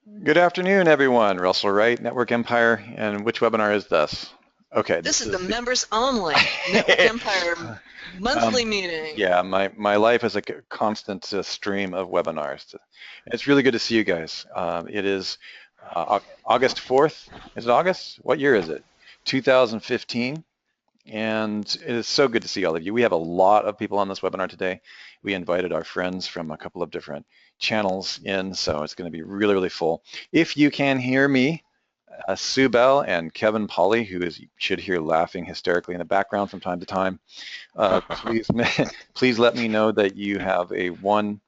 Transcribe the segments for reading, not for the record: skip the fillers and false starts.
Good afternoon, everyone. Russell Wright, Network Empire, and which webinar is this? Okay, This this is the is the. members only Network Empire monthly meeting. Yeah, my life is a constant stream of webinars. It's really good to see you guys. It is August 4th. Is it August? What year is it? 2015. And it is so good to see all of you. We have a lot of people on this webinar today. We invited our friends from a couple of different channels in, so it's going to be really, really full. If you can hear me, Sue Bell and Kevin Polly, who is you should hear laughing hysterically in the background from time to time, please please let me know that you have a one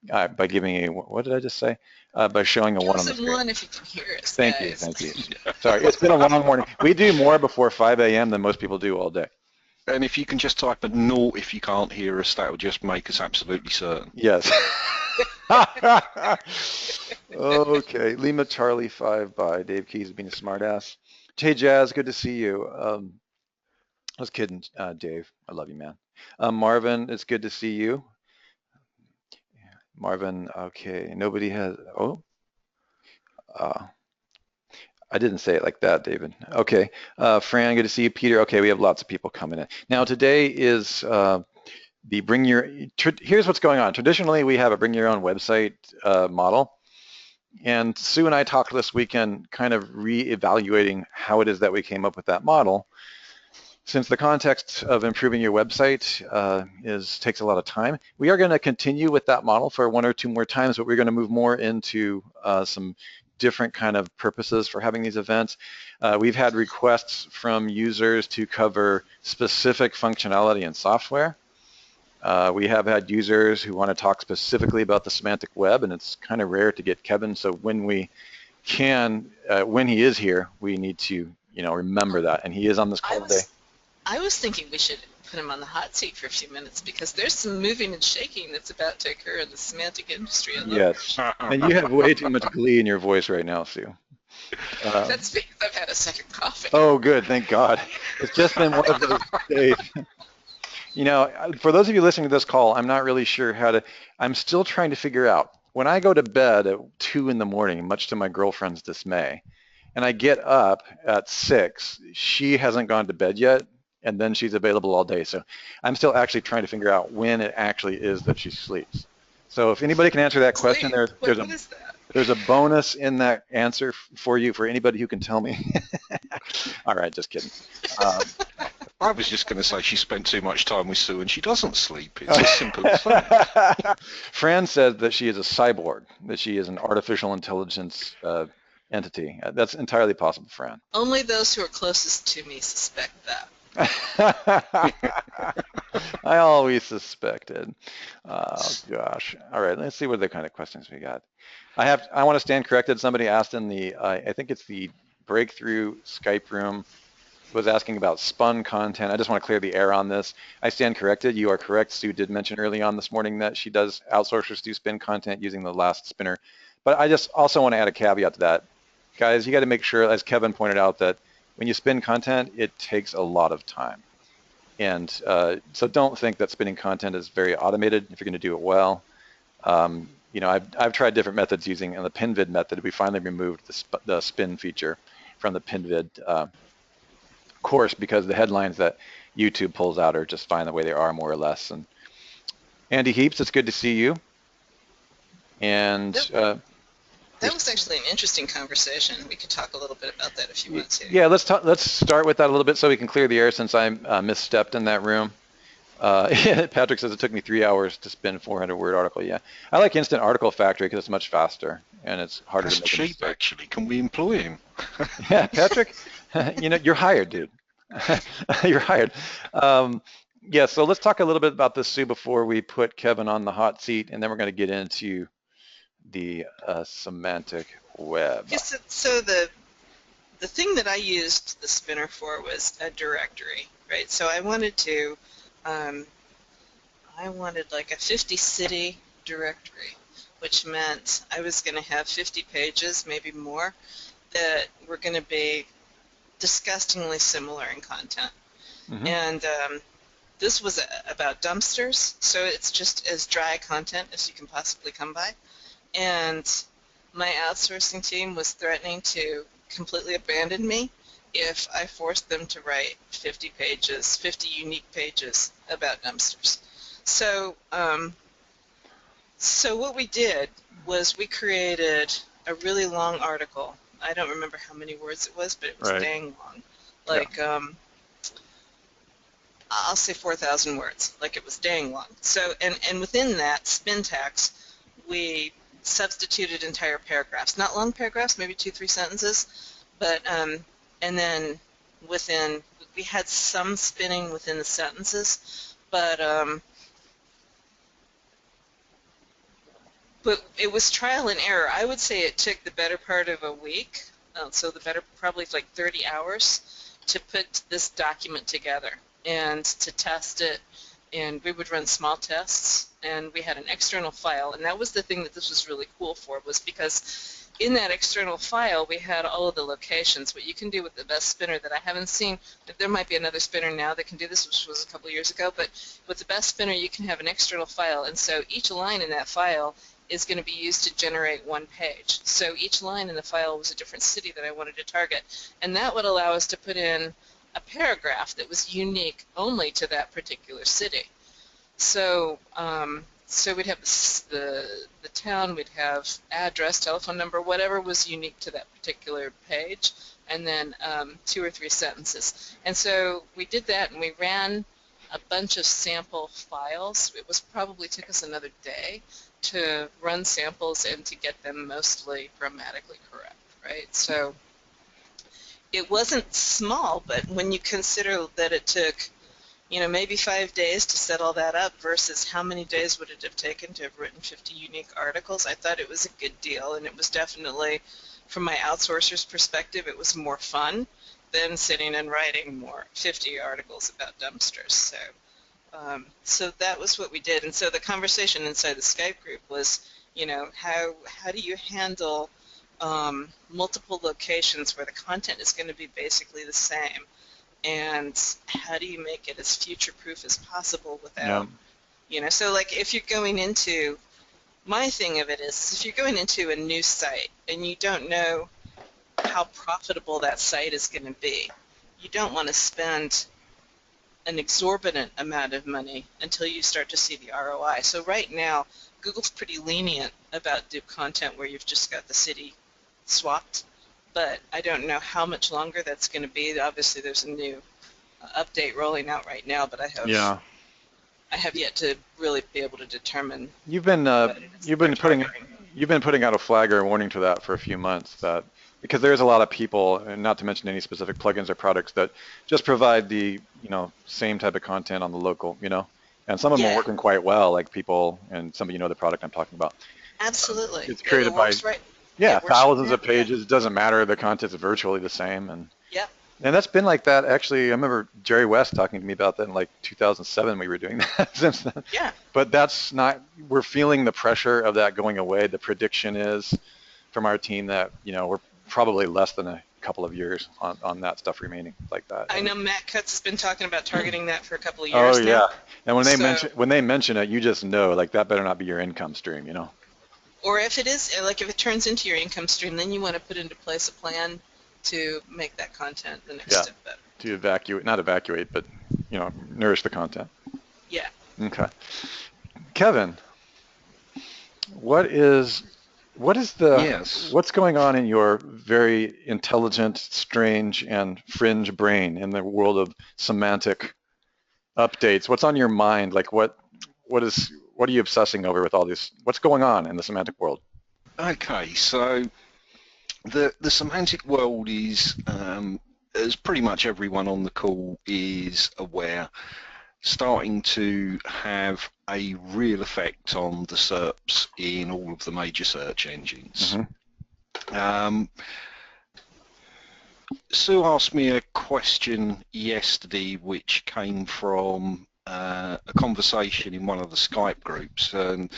by giving a, what did I just say? By showing a Give one on us the a screen. one if you can hear us, Thank you, guys. thank you. Sorry, it's been a long morning. We do more before 5 a.m. than most people do all day. And if you can just type a naught if you can't hear us, that will just make us absolutely certain. Yes. Okay, Lima Charlie 5 by Dave Keys being a smartass. Hey Jazz, good to see you. I was kidding, Dave. I love you, man. Marvin, it's good to see you. Marvin, okay. Nobody has. Oh, uh, I didn't say it like that, David. Okay. Fran, good to see you. Peter, okay. We have lots of people coming in. Now today is the bring your. Here's what's going on. Traditionally, we have a bring your own website model. And Sue and I talked this weekend kind of re-evaluating how it is that we came up with that model. Since the context of improving your website takes a lot of time, we are going to continue with that model for one or two more times, but we're going to move more into some different kind of purposes for having these events. We've had requests from users to cover specific functionality in software. We have had users who want to talk specifically about the semantic web, and it's kind of rare to get Kevin. So when we can, when he is here, we need to, remember that. And he is on this I call today. was I was thinking we should put him on the hot seat for a few minutes because there's some moving and shaking that's about to occur in the semantic industry. I love Yes. And you have way too much glee in your voice right now, Sue. that's because I've had a second coffee. Oh, good. Thank God. It's just been one of those days. For those of you listening to this call, I'm not really sure I'm still trying to figure out when I go to bed at 2 in the morning, much to my girlfriend's dismay, and I get up at 6, she hasn't gone to bed yet, and then she's available all day. So I'm still actually trying to figure out when it actually is that she sleeps. So if anybody can answer that question, Sleep. What is that? there's a bonus in that answer for you, for anybody who can tell me. All right, just kidding. I was just going to say she spent too much time with Sue and she doesn't sleep. It's as simple as that. Fran said that she is a cyborg, that she is an artificial intelligence entity. That's entirely possible, Fran. Only those who are closest to me suspect that. I always suspected. Oh gosh. All right, let's see what the kind of questions we got. I want to stand corrected. Somebody asked in the, I think it's the breakthrough Skype room, was asking about spun content. I just want to clear the air on this. I stand corrected. You are correct. Sue did mention early on this morning that she does outsourcers do spin content using the last spinner. But I just also want to add a caveat to that. Guys, you got to make sure, as Kevin pointed out, that when you spin content, it takes a lot of time. And so don't think that spinning content is very automated if you're going to do it well. I've tried different methods using the PinVid method. We finally removed the spin feature from the PinVid course because the headlines that YouTube pulls out are just fine the way they are, more or less. And Andy Heaps, it's good to see you. And that was actually an interesting conversation. We could talk a little bit about that if you want to. Yeah, let's start with that a little bit so we can clear the air since I misstepped in that room. Patrick says it took me 3 hours to spin 400-word article. Yeah, I like Instant Article Factory because it's much faster and it's harder That's to make cheap, a mistake. actually. Can we employ him? Yeah, Patrick, you're hired, dude. You're hired. Yeah, so let's talk a little bit about this, Sue, before we put Kevin on the hot seat, and then we're going to get into the semantic web. Yes, so the thing that I used the spinner for was a directory, right? So I wanted like a 50 city directory, which meant I was going to have 50 pages, maybe more, that were going to be disgustingly similar in content. Mm-hmm. And this was about dumpsters, so it's just as dry content as you can possibly come by. And my outsourcing team was threatening to completely abandon me if I forced them to write 50 pages, 50 unique pages about dumpsters. So, so what we did was we created a really long article. I don't remember how many words it was, but it was Right. dang long. Yeah. Like, I'll say 4,000 words. Like it was dang long. So, and within that syntax, we substituted entire paragraphs, not long paragraphs, maybe 2, 3 sentences, but and then within we had some spinning within the sentences, but it was trial and error. I would say it took the better part of a week, so the better probably like 30 hours to put this document together and to test it. And we would run small tests, and we had an external file, and that was the thing that this was really cool for, was because in that external file we had all of the locations. What you can do with the best spinner that I haven't seen, there might be another spinner now that can do this, which was a couple years ago, but with the best spinner you can have an external file, and so each line in that file is going to be used to generate one page. So each line in the file was a different city that I wanted to target, and that would allow us to put in a paragraph that was unique only to that particular city. So, so we'd have the town, we'd have address, telephone number, whatever was unique to that particular page, and then 2 or 3 sentences. And so we did that, and we ran a bunch of sample files. It was probably took us another day to run samples and to get them mostly grammatically correct, right? So it wasn't small, but when you consider that it took, you know, maybe 5 days to set all that up versus how many days would it have taken to have written 50 unique articles, I thought it was a good deal, and it was definitely, from my outsourcer's perspective, it was more fun than sitting and writing more 50 articles about dumpsters. So, so that was what we did, and so the conversation inside the Skype group was, you know, how do you handle multiple locations where the content is going to be basically the same, and how do you make it as future-proof as possible Yeah. without, you know, so like if you're going into, my thing of it is if you're going into a new site and you don't know how profitable that site is going to be, you don't want to spend an exorbitant amount of money until you start to see the ROI. So right now, Google's pretty lenient about dupe content where you've just got the city swapped, but I don't know how much longer that's going to be. Obviously, there's a new update rolling out right now, but Yeah. I have yet to really be able to determine You've been what it is they're targeting. you've been putting out a flag or warning to that for a few months, that because there's a lot of people, and not to mention any specific plugins or products, that just provide the, you know, same type of content on the local, you know, and some of them are Yeah, working quite well, like people, and some of you know the product I'm talking about. absolutely. It's It created by, works right. yeah, It works right thousands now. of Yeah. pages. It doesn't matter. The content's virtually the same, Yep. and that's been like that. Actually, I remember Jerry West talking to me about that in like 2007. We were doing that since then. Yeah. But that's not, we're feeling the pressure of that going away. The prediction is from our team that, you know, we're probably less than a couple of years on that stuff remaining like that. I know Matt Cutts has been talking about targeting that for a couple of Oh years now. yeah. And So, when they mention it, you just know, like, that better not be your income stream, you know. or if it is, like if it turns into your income stream, then you want to put into place a plan to make that content the next Yeah. step better. To evacuate, not evacuate, but, you know, nourish the content. Yeah. Okay. Kevin, what is Yes. what's going on in your very intelligent, strange, and fringe brain in the world of semantic updates? What's on your mind? Like what are you obsessing over with all this? What's going on in the semantic world? Okay, so the semantic world is, as pretty much everyone on the call is aware, starting to have a real effect on the SERPs in all of the major search engines. Hmm. Um, Sue asked me a question yesterday which came from a conversation in one of the Skype groups, and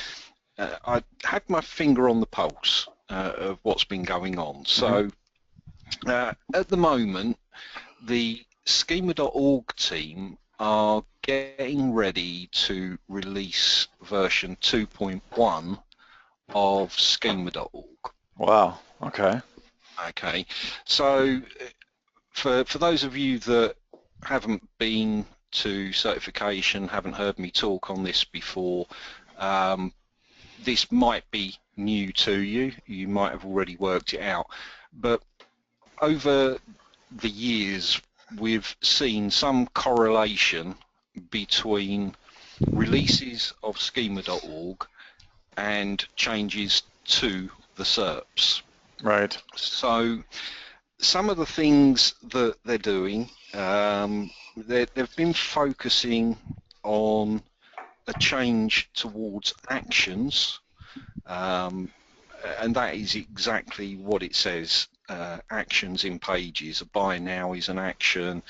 I had my finger on the pulse of what's been going on. Hmm. So at the moment, the schema.org team are getting ready to release version 2.1 of schema.org. Wow. Okay. Okay, so for those of you that haven't been to certification, haven't heard me talk on this before, this might be new to you. You might have already worked it out, but over the years, we've seen some correlation between releases of schema.org and changes to the SERPs. Right. So some of the things that they're doing, they've been focusing on a change towards actions, and that is exactly what it says. Actions in pages. A buy now is an action.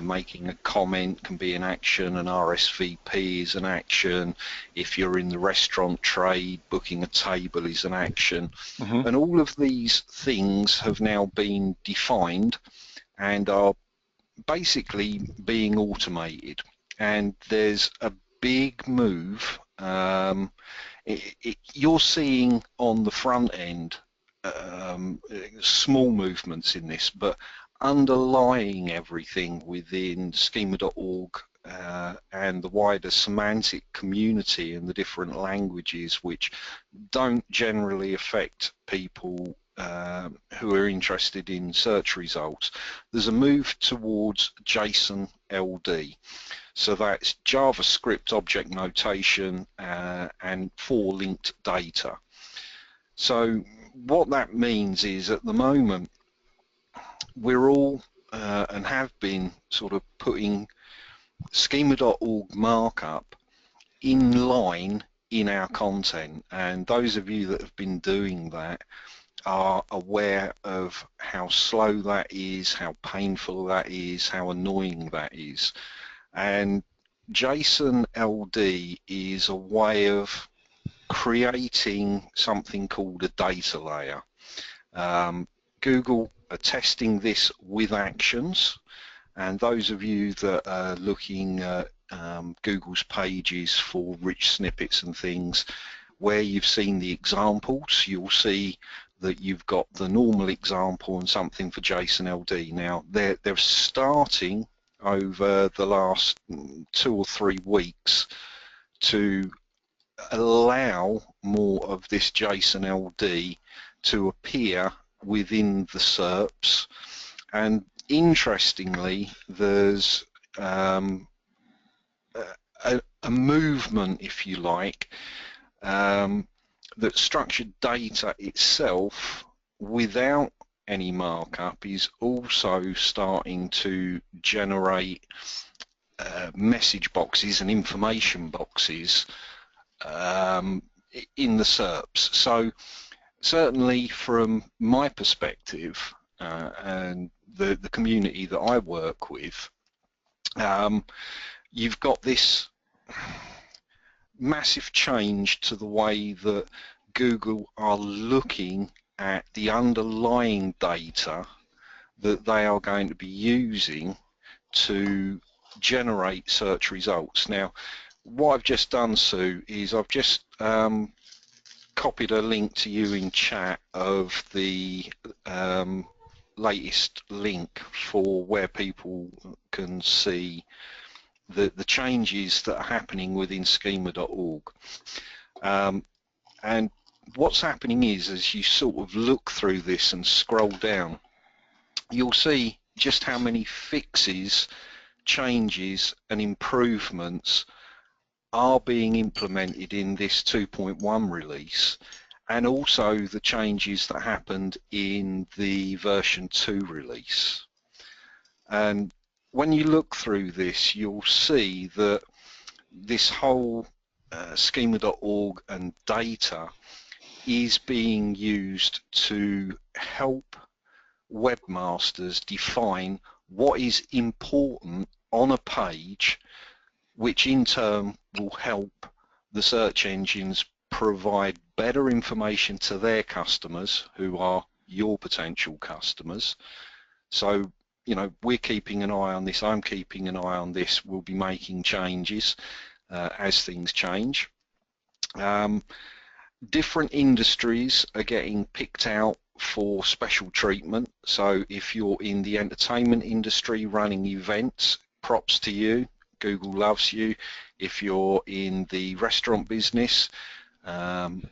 Making a comment can be an action. An RSVP is an action. If you're in the restaurant trade, booking a table is an action. Mm-hmm. And all of these things have now been defined and are basically being automated. And there's a big move. You're seeing on the front end small movements in this, but underlying everything within schema.org and the wider semantic community and the different languages which don't generally affect people who are interested in search results, there's a move towards JSON LD. So that's JavaScript object notation and for linked data. So what that means is at the moment we're all and have been sort of putting schema.org markup in line in our content, and those of you that have been doing that are aware of how slow that is, how painful that is, how annoying that is. And JSON LD is a way of creating something called a data layer. Google are testing this with actions, and those of you that are looking at Google's pages for rich snippets and things, where you've seen the examples, you'll see that you've got the normal example and something for JSON LD. Now, they're starting over the last 2 or 3 weeks to allow more of this JSON LD to appear within the SERPs. And interestingly, there's a movement, if you like, that structured data itself without any markup is also starting to generate message boxes and information boxes in the SERPs. So certainly from my perspective and the community that I work with, you've got this massive change to the way that Google are looking at the underlying data that they are going to be using to generate search results. Now, what I've just done, Sue, is I've just copied a link to you in chat of the latest link for where people can see the changes that are happening within schema.org. And what's happening is, as you sort of look through this and scroll down, you'll see just how many fixes, changes and improvements are being implemented in this 2.1 release, and also the changes that happened in the version 2 release. And when you look through this, you'll see that this whole schema.org and data is being used to help webmasters define what is important on a page, which in turn will help the search engines provide better information to their customers, who are your potential customers. So, you know, we're keeping an eye on this, I'm keeping an eye on this, we'll be making changes as things change. different industries are getting picked out for special treatment. So if you're in the entertainment industry running events, props to you, Google loves you. If you're in the restaurant business,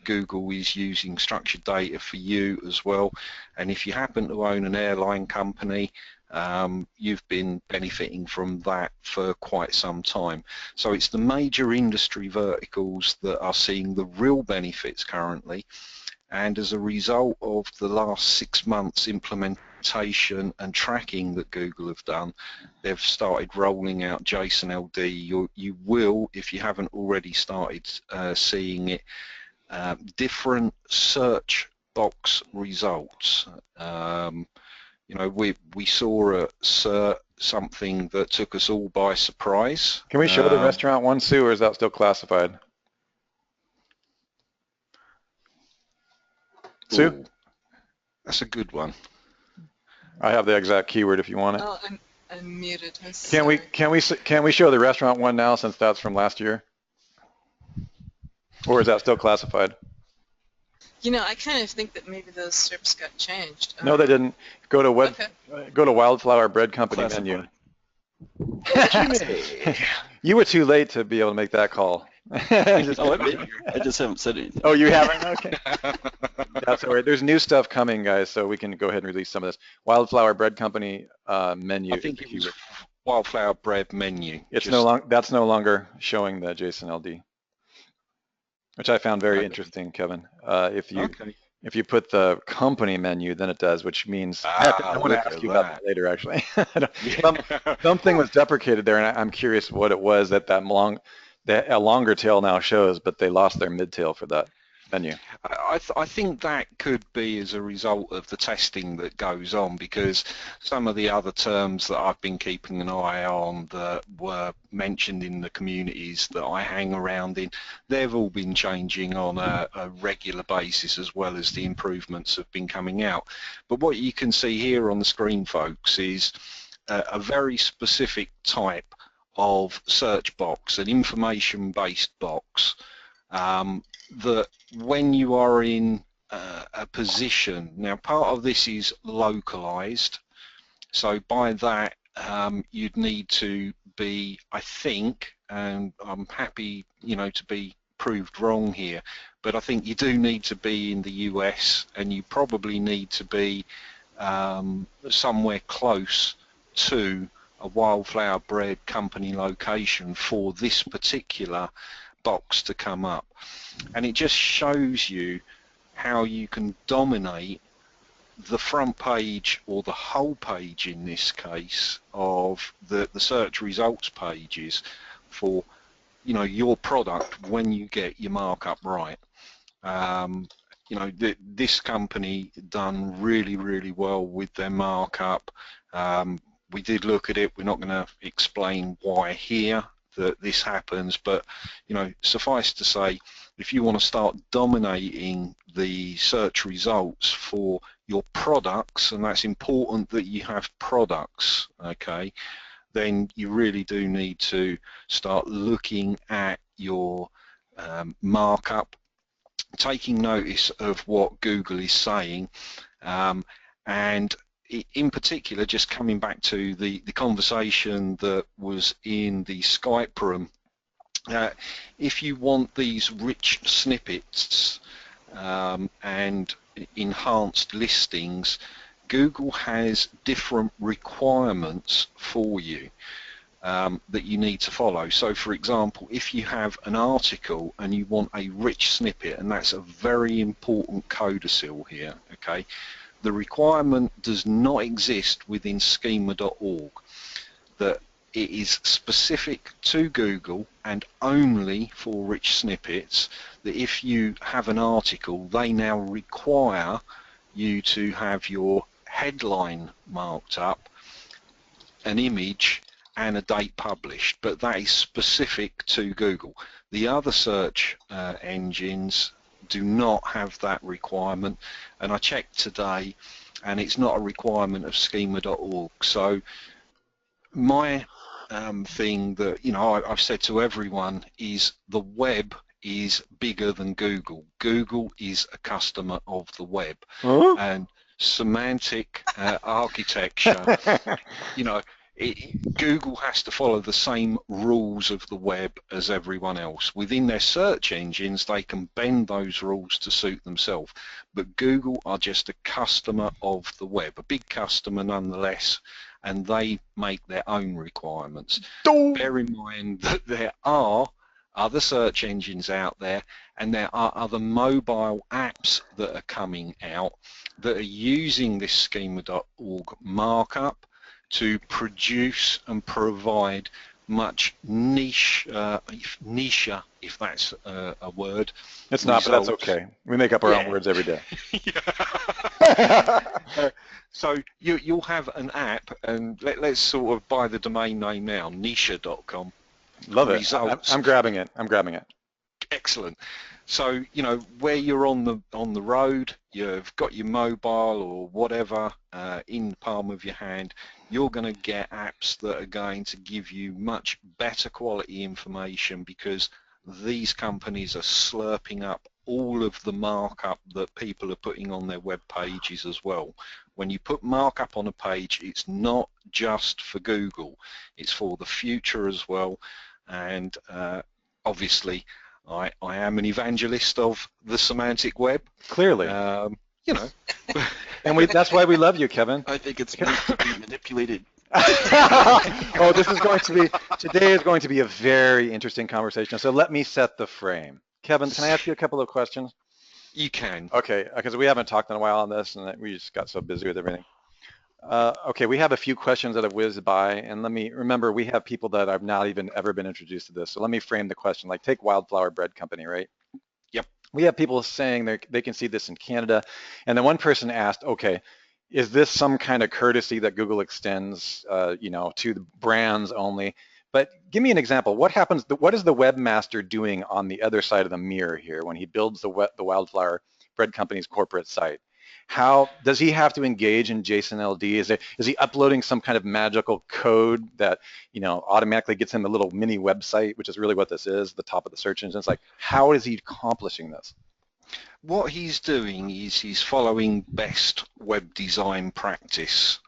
Google is using structured data for you as well. And if you happen to own an airline company, you've been benefiting from that for quite some time. So it's the major industry verticals that are seeing the real benefits currently. And as a result of the last 6 months implementation and tracking that Google have done, they've started rolling out JSON LD. You will, if you haven't already started seeing it, different search box results. You know, we saw something that took us all by surprise. Can we show the restaurant one, Sue, or is that still classified? Sue? Ooh, that's a good one. I have the exact keyword if you want it. Oh, I'm muted. I'm Can we show the restaurant one now since that's from last year? Or is that still classified? You know, I kind of think that maybe those SERPs got changed. No, they didn't. Go to go to Wildflower Bread Company Classified. menu. Jimmy! You were too late to be able to make that call. I just haven't said anything. Oh, you haven't? Okay. That's all right. There's new stuff coming, guys, so we can go ahead and release some of this. Wildflower Bread Company menu. I think it was Wildflower Bread menu. It's that's no longer showing the JSON LD, which I found very interesting, Kevin. If you put the company menu, then it does, which means I want to ask you about that later, actually. Something was deprecated there, and I'm curious what it was that a longer tail now shows, but they lost their mid tail for that menu. I think that could be as a result of the testing that goes on, because some of the other terms that I've been keeping an eye on that were mentioned in the communities that I hang around in, they've all been changing on a regular basis, as well as the improvements have been coming out. But what you can see here on the screen, folks, is a very specific type of search box, an information-based box, that when you are in a position, now part of this is localized, so by that you'd need to be, I think, and I'm happy, you know, to be proved wrong here, but I think you do need to be in the US, and you probably need to be somewhere close to a Wildflower Bread Company location for this particular box to come up. And it just shows you how you can dominate the front page, or the whole page in this case, of the search results pages for, you know, your product when you get your markup right. You know, this company done really, really well with their markup. We did look at it. We're not going to explain why here that this happens, but, you know, suffice to say, if you want to start dominating the search results for your products, and that's important that you have products, okay, then you really do need to start looking at your markup, taking notice of what Google is saying, and in particular, just coming back to the conversation that was in the Skype room, if you want these rich snippets and enhanced listings, Google has different requirements for you that you need to follow. So for example, if you have an article and you want a rich snippet, and that's a very important codicil here, okay, the requirement does not exist within schema.org, that it is specific to Google and only for rich snippets, that if you have an article, they now require you to have your headline marked up, an image, and a date published, but that is specific to Google. The other search engines do not have that requirement, and I checked today and it's not a requirement of schema.org. So my thing that, you know, I've said to everyone is the web is bigger than Google. Google is a customer of the web, Huh? and semantic architecture, you know, Google has to follow the same rules of the web as everyone else. Within their search engines, they can bend those rules to suit themselves, but Google are just a customer of the web, a big customer nonetheless, and they make their own requirements. Bear in mind that there are other search engines out there, and there are other mobile apps that are coming out that are using this schema.org markup to produce and provide much niche, if that's a word. It's not, but that's okay. We make up our own words every day. So you'll have an app, and let's sort of buy the domain name now, nisha.com. Love it. I'm grabbing it. I'm grabbing it. Excellent. So, you know, where you're on the road, you've got your mobile or whatever in the palm of your hand, you're going to get apps that are going to give you much better quality information, because these companies are slurping up all of the markup that people are putting on their web pages as well. When you put markup on a page, it's not just for Google, it's for the future as well. And obviously, I am an evangelist of the semantic web. Clearly. You know. And that's why we love you, Kevin. I think it's meant to be manipulated. Oh, today is going to be a very interesting conversation. So let me set the frame. Kevin, can I ask you a couple of questions? You can. Okay, because we haven't talked in a while on this, and we just got so busy with everything. Okay, we have a few questions that have whizzed by, and remember, we have people that have not even ever been introduced to this. So let me frame the question. Like, take Wildflower Bread Company, right? Yep. We have people saying they can see this in Canada, and then one person asked, okay, is this some kind of courtesy that Google extends, you know, to the brands only? But give me an example. What happens? What is the webmaster doing on the other side of the mirror here when he builds the Wildflower Bread Company's corporate site? How does he have to engage in JSON-LD? Is he uploading some kind of magical code that, you know, automatically gets him a little mini website, which is really what this is, the top of the search engine? It's like, how is he accomplishing this? What he's doing is he's following best web design practice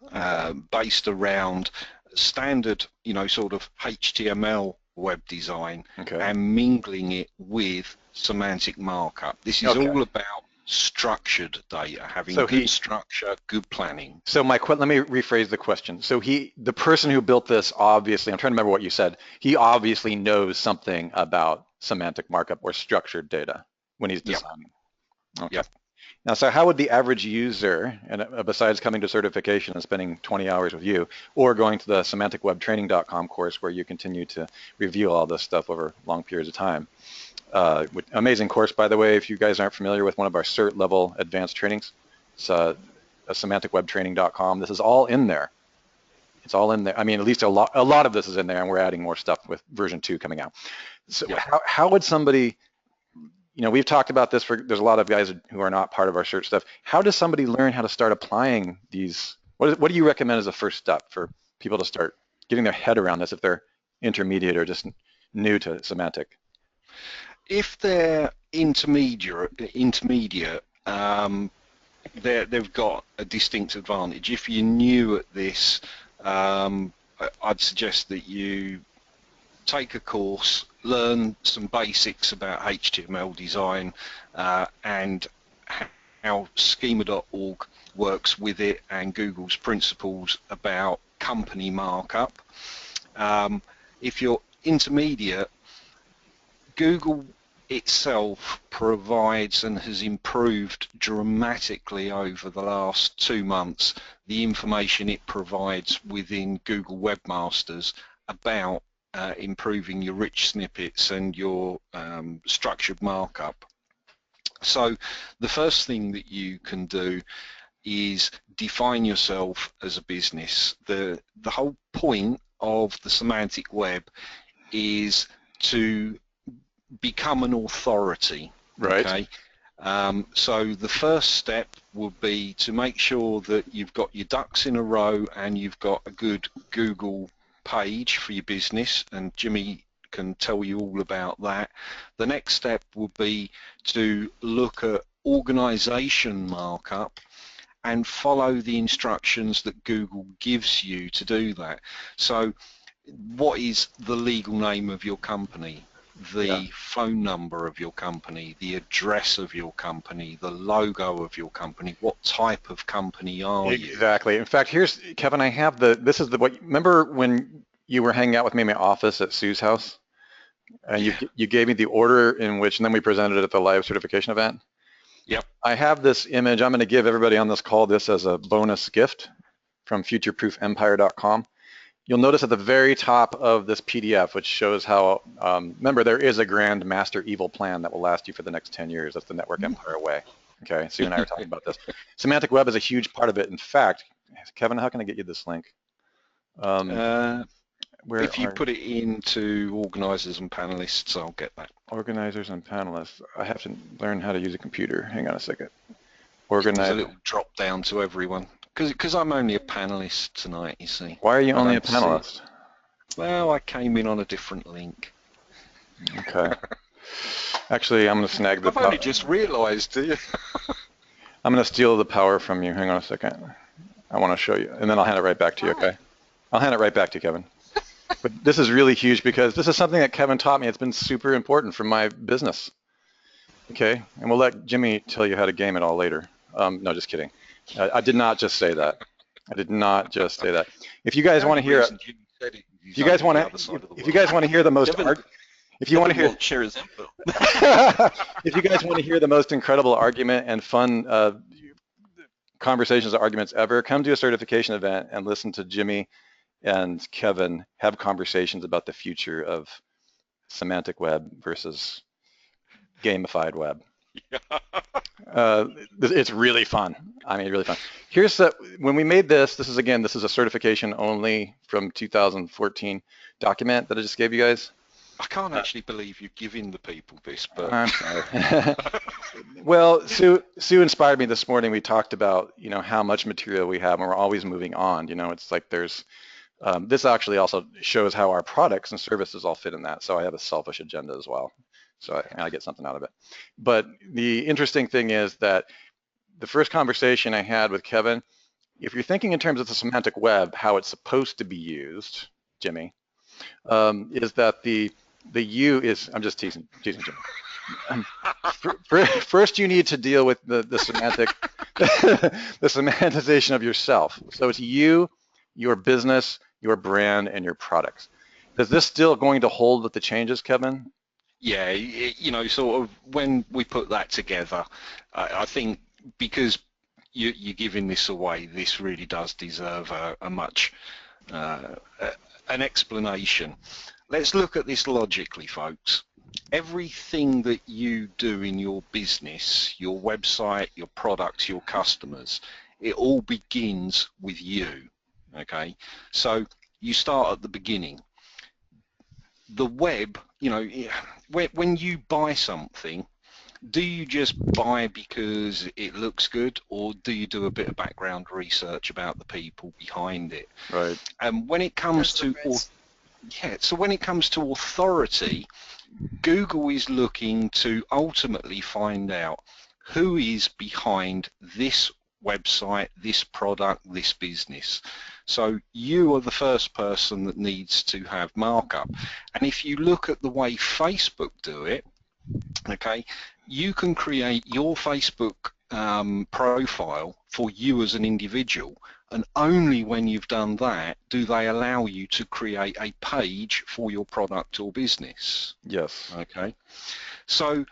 based around standard, you know, sort of HTML web design, and mingling it with semantic markup. This is all about structured data, having good structure, good planning. So let me rephrase the question. So the person who built this, obviously, I'm trying to remember what you said, he obviously knows something about semantic markup or structured data when he's designing. Okay. Yep. Now, so how would the average user, and besides coming to certification and spending 20 hours with you, or going to the semanticwebtraining.com course where you continue to review all this stuff over long periods of time? Amazing course, by the way, if you guys aren't familiar with one of our cert level advanced trainings, it's semanticwebtraining.com. This is all in there. It's all in there. I mean, at least a lot of this is in there, and we're adding more stuff with version 2 coming out. So how would somebody, you know, we've talked about this, there's a lot of guys who are not part of our search stuff. How does somebody learn how to start applying these? What do you recommend as a first step for people to start getting their head around this if they're intermediate or just new to semantic? If they're intermediate, they've got a distinct advantage. If you're new at this, I'd suggest that you take a course, learn some basics about HTML design and how schema.org works with it, and Google's principles about company markup. If you're intermediate, Google itself provides and has improved dramatically over the last 2 months the information it provides within Google Webmasters about improving your rich snippets and your structured markup. So the first thing that you can do is define yourself as a business. The whole point of the semantic web is to become an authority. Right. Okay. So the first step would be to make sure that you've got your ducks in a row and you've got a good Google page for your business, and Jimmy can tell you all about that. The next step would be to look at organization markup and follow the instructions that Google gives you to do that. So what is the legal name of your company, the phone number of your company, the address of your company, the logo of your company, what type of company are you? Exactly. In fact, here's, Kevin, I have remember when you were hanging out with me in my office at Sue's house? And you gave me the order in which, and then we presented it at the live certification event. Yep. I have this image. I'm going to give everybody on this call this as a bonus gift from futureproofempire.com. You'll notice at the very top of this PDF, which shows how, remember, there is a grand master evil plan that will last you for the next 10 years. That's the network empire way. Okay, Sue and I are talking about this. Semantic web is a huge part of it. In fact, Kevin, how can I get you this link? If you put it into organizers and panelists, I'll get that. Organizers and panelists. I have to learn how to use a computer. Hang on a second. There's a little drop down to everyone. Because I'm only a panelist tonight, you see. Why are you only a panelist? Well, I came in on a different link. Okay. Actually, I'm going to snag the I've only just realized. I'm going to steal the power from you. Hang on a second. I want to show you, and then I'll hand it right back to you, okay? I'll hand it right back to Kevin. But this is really huge because this is something that Kevin taught me. It's been super important for my business. Okay, and we'll let Jimmy tell you how to game it all later. No, just kidding. I did not just say that. I did not just say that. If you guys want to hear, if you guys want to hear the most, if you want to hear, share his info. if you guys want to hear the most incredible argument and fun conversations or arguments ever, come to a certification event and listen to Jimmy and Kevin have conversations about the future of semantic web versus gamified web. It's really fun. I mean, really fun. Here's when we made this is a certification only from 2014 document that I just gave you guys. I can't actually believe you're giving the people this, but I'm sorry. Well, Sue inspired me this morning. We talked about, how much material we have and we're always moving on. It's like there's, this actually also shows how our products and services all fit in that. So I have a selfish agenda as well. So I get something out of it. But the interesting thing is that the first conversation I had with Kevin, if you're thinking in terms of the semantic web, how it's supposed to be used, Jimmy, is that the U is, I'm just teasing Jimmy. First, you need to deal with the semantic, the semantization of yourself. So it's you, your business, your brand, and your products. Is this still going to hold with the changes, Kevin? Yeah, sort of when we put that together, I think because you're giving this away, this really does deserve a much an explanation. Let's look at this logically, folks. Everything that you do in your business, your website, your products, your customers, it all begins with you, okay? So you start at the beginning. The web, when you buy something, do you just buy because it looks good, or do you do a bit of background research about the people behind it? Right. And when it comes to when it comes to authority, Google is looking to ultimately find out who is behind this website, this product, this business. So you are the first person that needs to have markup. And if you look at the way Facebook do it, okay, you can create your Facebook profile for you as an individual, and only when you've done that do they allow you to create a page for your product or business. Yes. Okay, so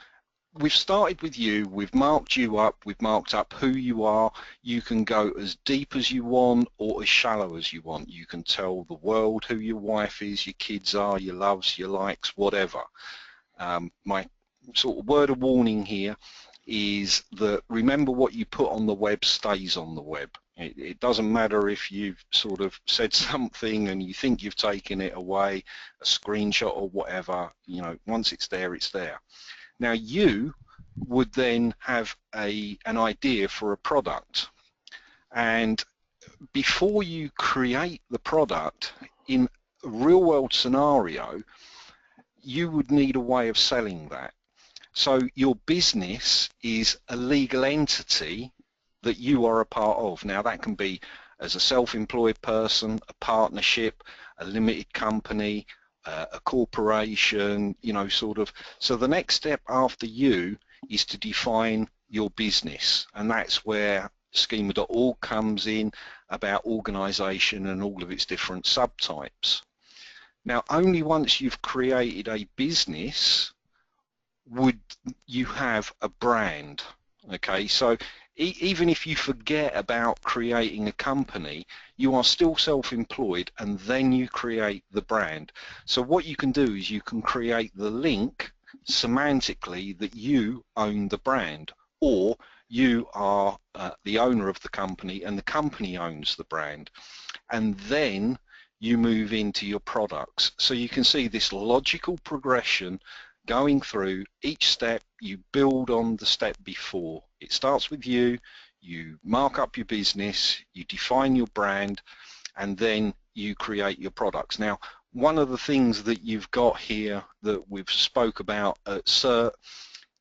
we've started with you, we've marked you up, we've marked up who you are. You can go as deep as you want or as shallow as you want. You can tell the world who your wife is, your kids are, your loves, your likes, whatever. My sort of word of warning here is that remember, what you put on the web stays on the web. It doesn't matter if you've sort of said something and you think you've taken it away, a screenshot or whatever, once it's there, it's there. Now you would then have an idea for a product, and before you create the product in a real world scenario, you would need a way of selling that. So your business is a legal entity that you are a part of. Now that can be as a self-employed person, a partnership, a limited company, a corporation, you know, sort of. So the next step after you is to define your business, and that's where schema.org comes in, about organization and all of its different subtypes. Now, only once you've created a business would you have a brand. Okay, so even if you forget about creating a company, you are still self-employed, and then you create the brand. So what you can do is you can create the link semantically that you own the brand, or you are the owner of the company and the company owns the brand, and then you move into your products. So you can see this logical progression going through each step. You build on the step before. It starts with you mark up your business, you define your brand, and then you create your products. Now, one of the things that you've got here that we've spoke about at CERT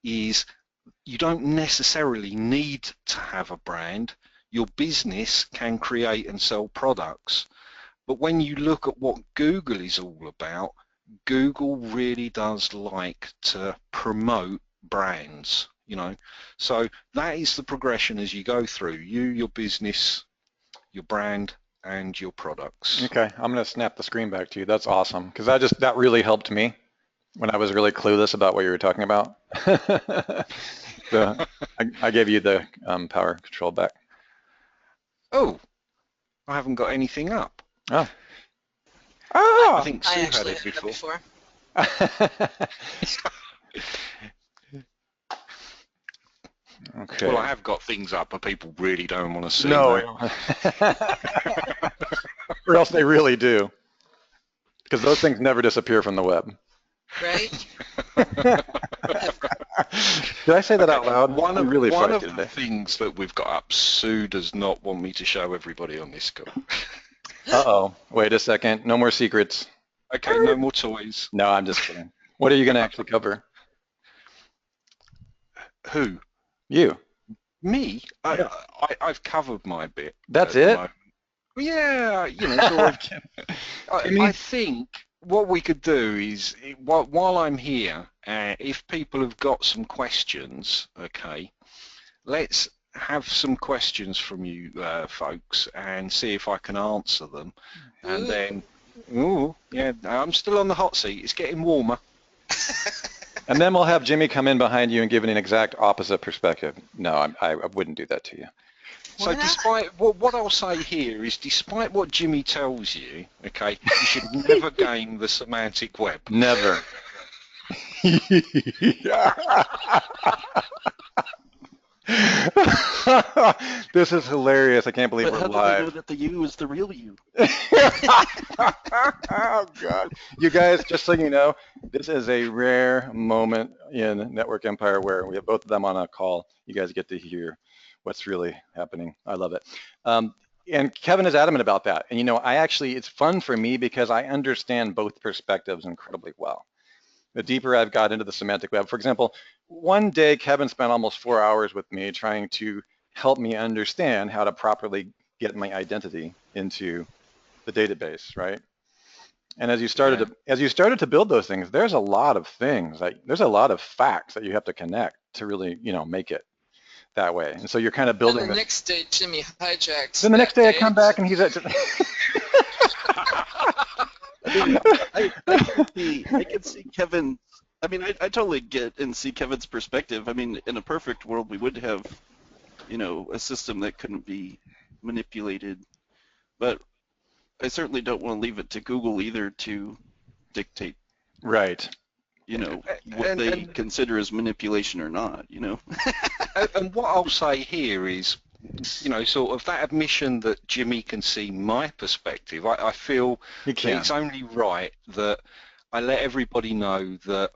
is you don't necessarily need to have a brand. Your business can create and sell products. But when you look at what Google is all about, Google really does like to promote brands, you know. So that is the progression as you go through. You, your business, your brand, and your products. Okay, I'm going to snap the screen back to you. That's awesome, because that really helped me when I was really clueless about what you were talking about. So I gave you the power control back. Oh, I haven't got anything up. Oh. I think Sue I had actually it had that before. Okay. Well, I have got things up, but people really don't want to see No. that. Or else they really do, because those things never disappear from the web. Right? Did I say that out loud? One of frustrated the today. things that we've got up, Sue does not want me to show everybody on this call. Uh-oh. Wait a second. No more secrets. Okay, no more toys. No, I'm just kidding. What are you going to actually cover? Who? You. Me? Yeah. I've covered my bit. That's it? Yeah, you know, sort of. I think what we could do is, while I'm here, if people have got some questions, okay, let's have some questions from you folks and see if I can answer them. And then, yeah, I'm still on the hot seat. It's getting warmer. And then we'll have Jimmy come in behind you and give an exact opposite perspective. No, I wouldn't do that to you. So despite what I'll say here is, despite what Jimmy tells you, okay, you should never game the semantic web. Never. This is hilarious. I can't believe we're live. How do they know that the you is the real you? Oh, God. You guys, just so you know, this is a rare moment in Network Empire where we have both of them on a call. You guys get to hear what's really happening. I love it. And Kevin is adamant about that. And, you know, it's fun for me because I understand both perspectives incredibly well. The deeper I've got into the semantic web. For example, one day Kevin spent almost 4 hours with me trying to help me understand how to properly get my identity into the database, right? And as you started to build those things, there's a lot of things, there's a lot of facts that you have to connect to really, you know, make it that way. And so you're kind of building And the next day, Jimmy hijacked. Then the next day I come back and he's at. I can see Kevin. I mean, I totally get and see Kevin's perspective. I mean, in a perfect world, we would have, you know, a system that couldn't be manipulated. But I certainly don't want to leave it to Google either to dictate, Right. you know, what they consider as manipulation or not, you know. And what I'll say here is, you know, sort of that admission that Jimmy can see my perspective, I feel that it's only right that I let everybody know that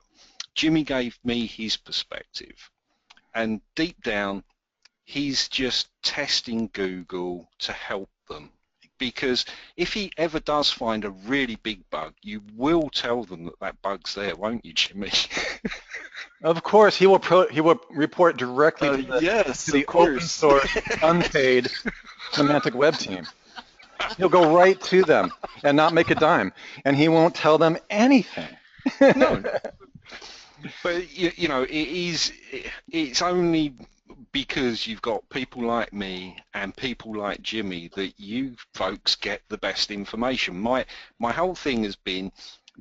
Jimmy gave me his perspective, and deep down he's just testing Google to help them because if he ever does find a really big bug, you will tell them that that bug's there, won't you, Jimmy? Of course, he will report directly to Yes, the of open course. source, unpaid semantic web team. He'll go right to them and not make a dime, and he won't tell them anything. No, but you know, it's only because you've got people like me and people like Jimmy that you folks get the best information. My whole thing has been,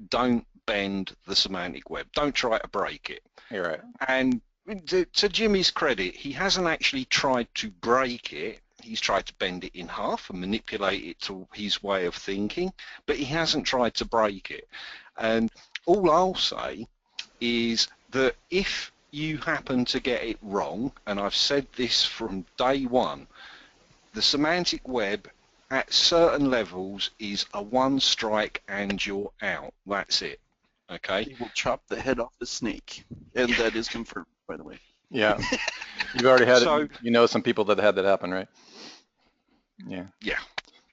don't bend the semantic web. Don't try to break it. You're right. And to Jimmy's credit, he hasn't actually tried to break it. He's tried to bend it in half and manipulate it to his way of thinking, but he hasn't tried to break it. And all I'll say is that if you happen to get it wrong, and I've said this from day one, the semantic web at certain levels is a one strike and you're out. That's it. Okay? He will chop the head off the snake, and that is confirmed, by the way. Yeah. You've already had So, it. You know some people that had that happen, right? Yeah. yeah.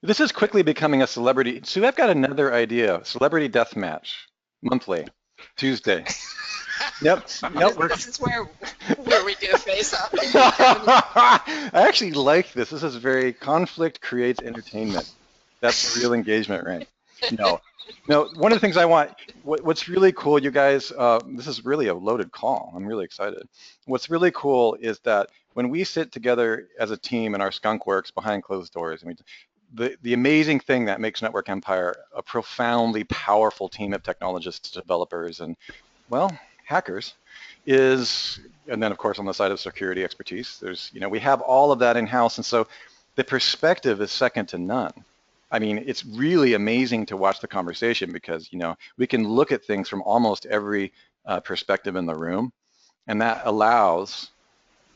This is quickly becoming a celebrity. So I've got another idea. Celebrity death match, monthly, Tuesday. Yep. This is where we do a face-off. I actually like this. This is very conflict creates entertainment. That's real engagement, right? No. One of the things I want, what's really cool, you guys, this is really a loaded call. I'm really excited. What's really cool is that when we sit together as a team in our skunk works behind closed doors, I mean, the amazing thing that makes Network Empire a profoundly powerful team of technologists, developers, and, well, hackers is, and then of course on the side of security expertise, there's, we have all of that in-house, and so the perspective is second to none. I mean, it's really amazing to watch the conversation because, we can look at things from almost every perspective in the room, and that allows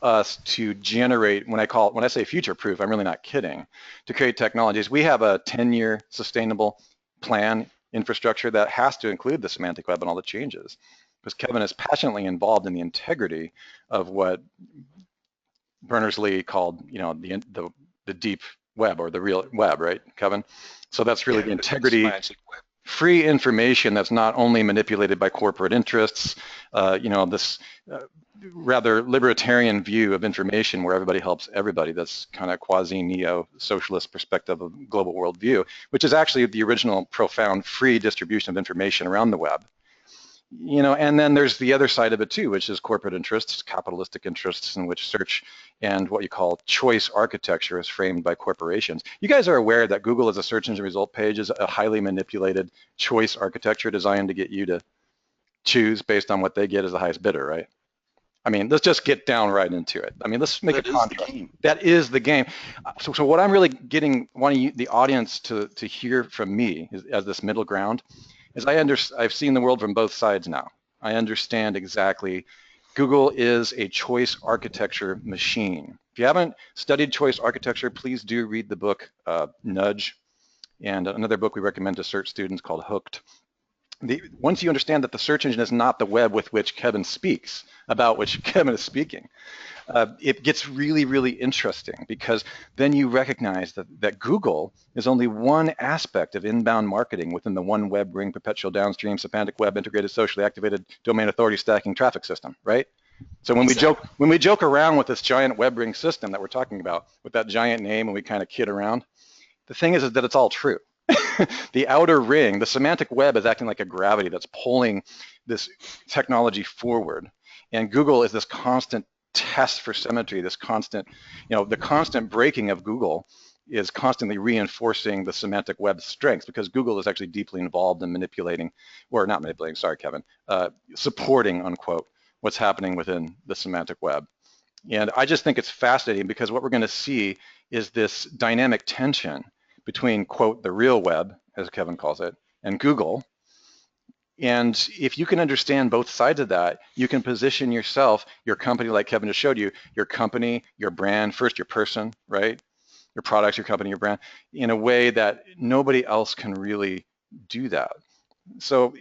us to generate, when I say future-proof, I'm really not kidding, to create technologies. We have a 10-year sustainable plan infrastructure that has to include the semantic web and all the changes, because Kevin is passionately involved in the integrity of what Berners-Lee called, the deep web or the real web, right, Kevin? So that's really the integrity, free information that's not only manipulated by corporate interests, this rather libertarian view of information where everybody helps everybody. That's kind of quasi-neo-socialist perspective of global worldview, which is actually the original profound free distribution of information around the web. And then there's the other side of it too, which is corporate interests, capitalistic interests, in which search and what you call choice architecture is framed by corporations. You guys are aware that Google as a search engine result page is a highly manipulated choice architecture designed to get you to choose based on what they get as the highest bidder, right? I mean, let's just get down right into it. I mean, let's make a contrast. That is the game. So what I'm really wanting the audience to hear from me as this middle ground is I've seen the world from both sides now. I understand exactly. Google is a choice architecture machine. If you haven't studied choice architecture, please do read the book Nudge, and another book we recommend to search students called Hooked. Once you understand that the search engine is not the web with which Kevin speaks, about which Kevin is speaking, it gets really, really interesting, because then you recognize that Google is only one aspect of inbound marketing within the one web ring perpetual downstream semantic web integrated socially activated domain authority stacking traffic system, right? So when we joke around with this giant web ring system that we're talking about, with that giant name, and we kind of kid around, the thing is that it's all true. The outer ring, the semantic web, is acting like a gravity that's pulling this technology forward. And Google is this constant test for symmetry, this constant, the constant breaking of Google is constantly reinforcing the semantic web's strengths, because Google is actually deeply involved in manipulating, or not manipulating, sorry, Kevin, supporting, unquote, what's happening within the semantic web. And I just think it's fascinating, because what we're going to see is this dynamic tension between, quote, the real web, as Kevin calls it, and Google. And if you can understand both sides of that, you can position yourself, your company, like Kevin just showed you, your company, your brand, first your person, right? Your products, your company, your brand, in a way that nobody else can really do that. So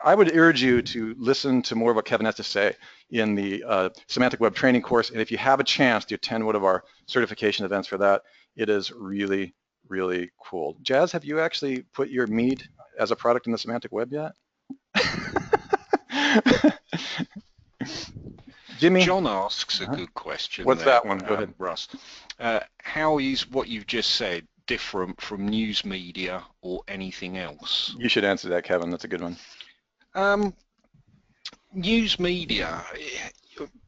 I would urge you to listen to more of what Kevin has to say in the Semantic Web training course. And if you have a chance to attend one of our certification events for that, it is really, really cool. Jazz, have you actually put your mead as a product in the semantic web yet? Jimmy? John asks a good question What's there, that one? Go ahead. Russ. How is what you've just said different from news media or anything else? You should answer that, Kevin. That's a good one. News media,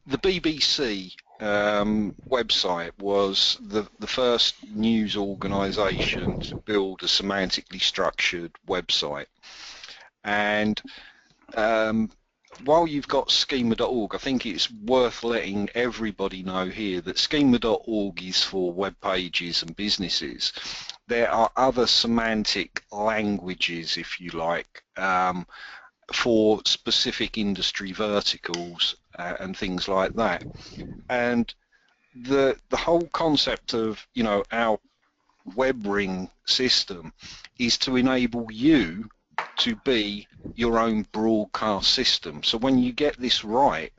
the BBC website was the first news organisation to build a semantically structured website. And while you've got schema.org, I think it's worth letting everybody know here that schema.org is for web pages and businesses. There are other semantic languages, if you like, for specific industry verticals and things like that. And the whole concept of, you know, our web ring system is to enable you to be your own broadcast system. So when you get this right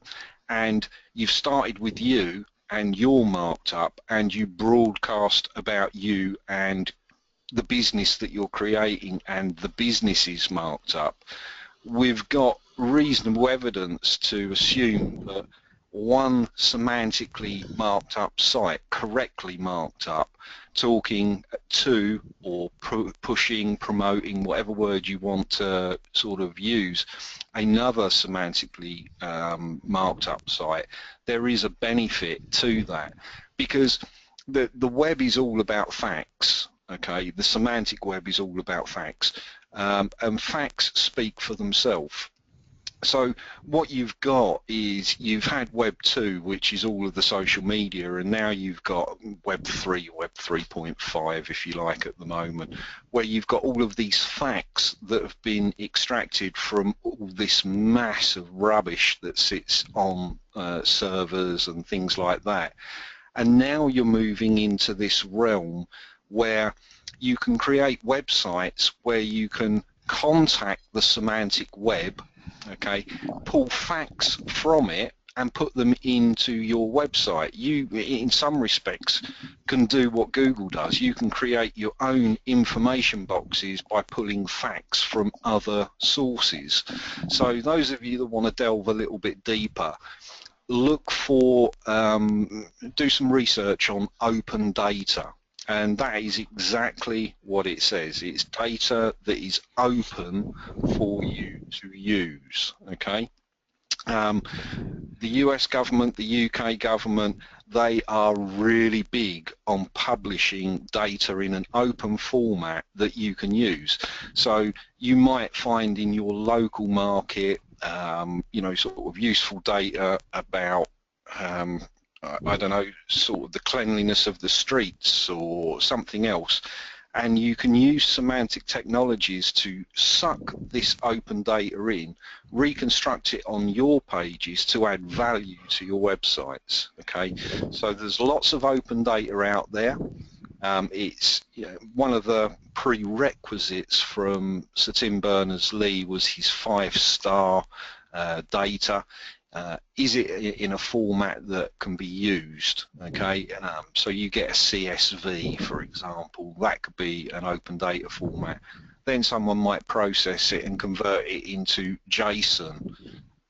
and you've started with you and you're marked up and you broadcast about you and the business that you're creating and the business is marked up, we've got reasonable evidence to assume that one semantically marked up site, correctly marked up, talking to or pushing, promoting, whatever word you want to sort of use, another semantically marked up site, there is a benefit to that, because the web is all about facts. Okay, the semantic web is all about facts, and facts speak for themselves. So what you've got is you've had Web 2, which is all of the social media, and now you've got Web 3, Web 3.5, if you like, at the moment, where you've got all of these facts that have been extracted from all this massive rubbish that sits on servers and things like that. And now you're moving into this realm where you can create websites where you can contact the semantic web, okay, pull facts from it and put them into your website. You, in some respects, can do what Google does. You can create your own information boxes by pulling facts from other sources. So those of you that want to delve a little bit deeper, look for, do some research on open data. And that is exactly what it says. It's data that is open for you to use, okay? The US government, the UK government, they are really big on publishing data in an open format that you can use. So you might find in your local market, you know, sort of useful data about I don't know, sort of the cleanliness of the streets or something else, and you can use semantic technologies to suck this open data in, reconstruct it on your pages to add value to your websites. Okay, so there's lots of open data out there. It's, you know, one of the prerequisites from Sir Tim Berners-Lee was his 5-star data. Is it in a format that can be used? Okay, so you get a CSV, for example, that could be an open data format. Then someone might process it and convert it into JSON,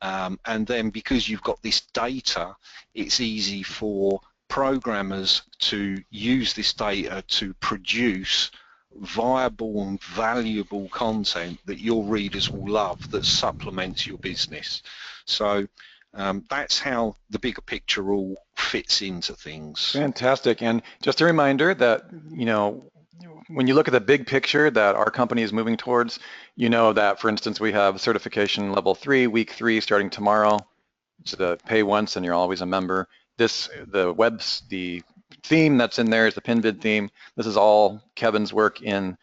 and then because you've got this data, it's easy for programmers to use this data to produce viable and valuable content that your readers will love, that supplements your business. So that's how the bigger picture all fits into things. Fantastic. And just a reminder that, you know, when you look at the big picture that our company is moving towards, you know that, for instance, we have certification level 3, week 3, starting tomorrow. It's the pay once and you're always a member. The theme that's in there is the PinVid theme. This is all Kevin's work in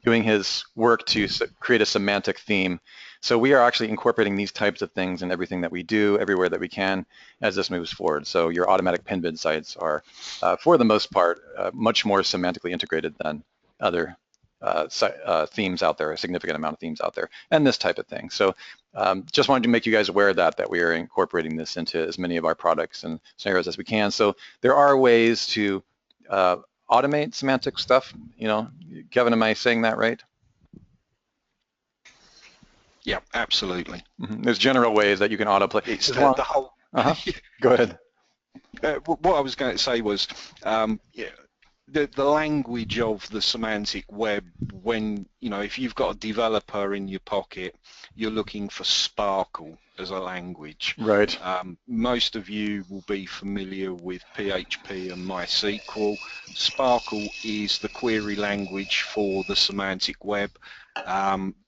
doing his work to create a semantic theme. So we are actually incorporating these types of things in everything that we do, everywhere that we can, as this moves forward. So your automatic PinVid sites are, for the most part, much more semantically integrated than other themes out there, a significant amount of themes out there, and this type of thing. So just wanted to make you guys aware of that we are incorporating this into as many of our products and scenarios as we can. So there are ways to automate semantic stuff? You know, Kevin, am I saying that right? Yeah, absolutely. There's general ways that you can autoplay. It's As long, the whole. Go ahead. What I was going to say was, yeah, the language of the semantic web, when, you know, if you've got a developer in your pocket, you're looking for Sparkle as a language. Right. Most of you will be familiar with PHP and MySQL. Sparkle is the query language for the semantic web.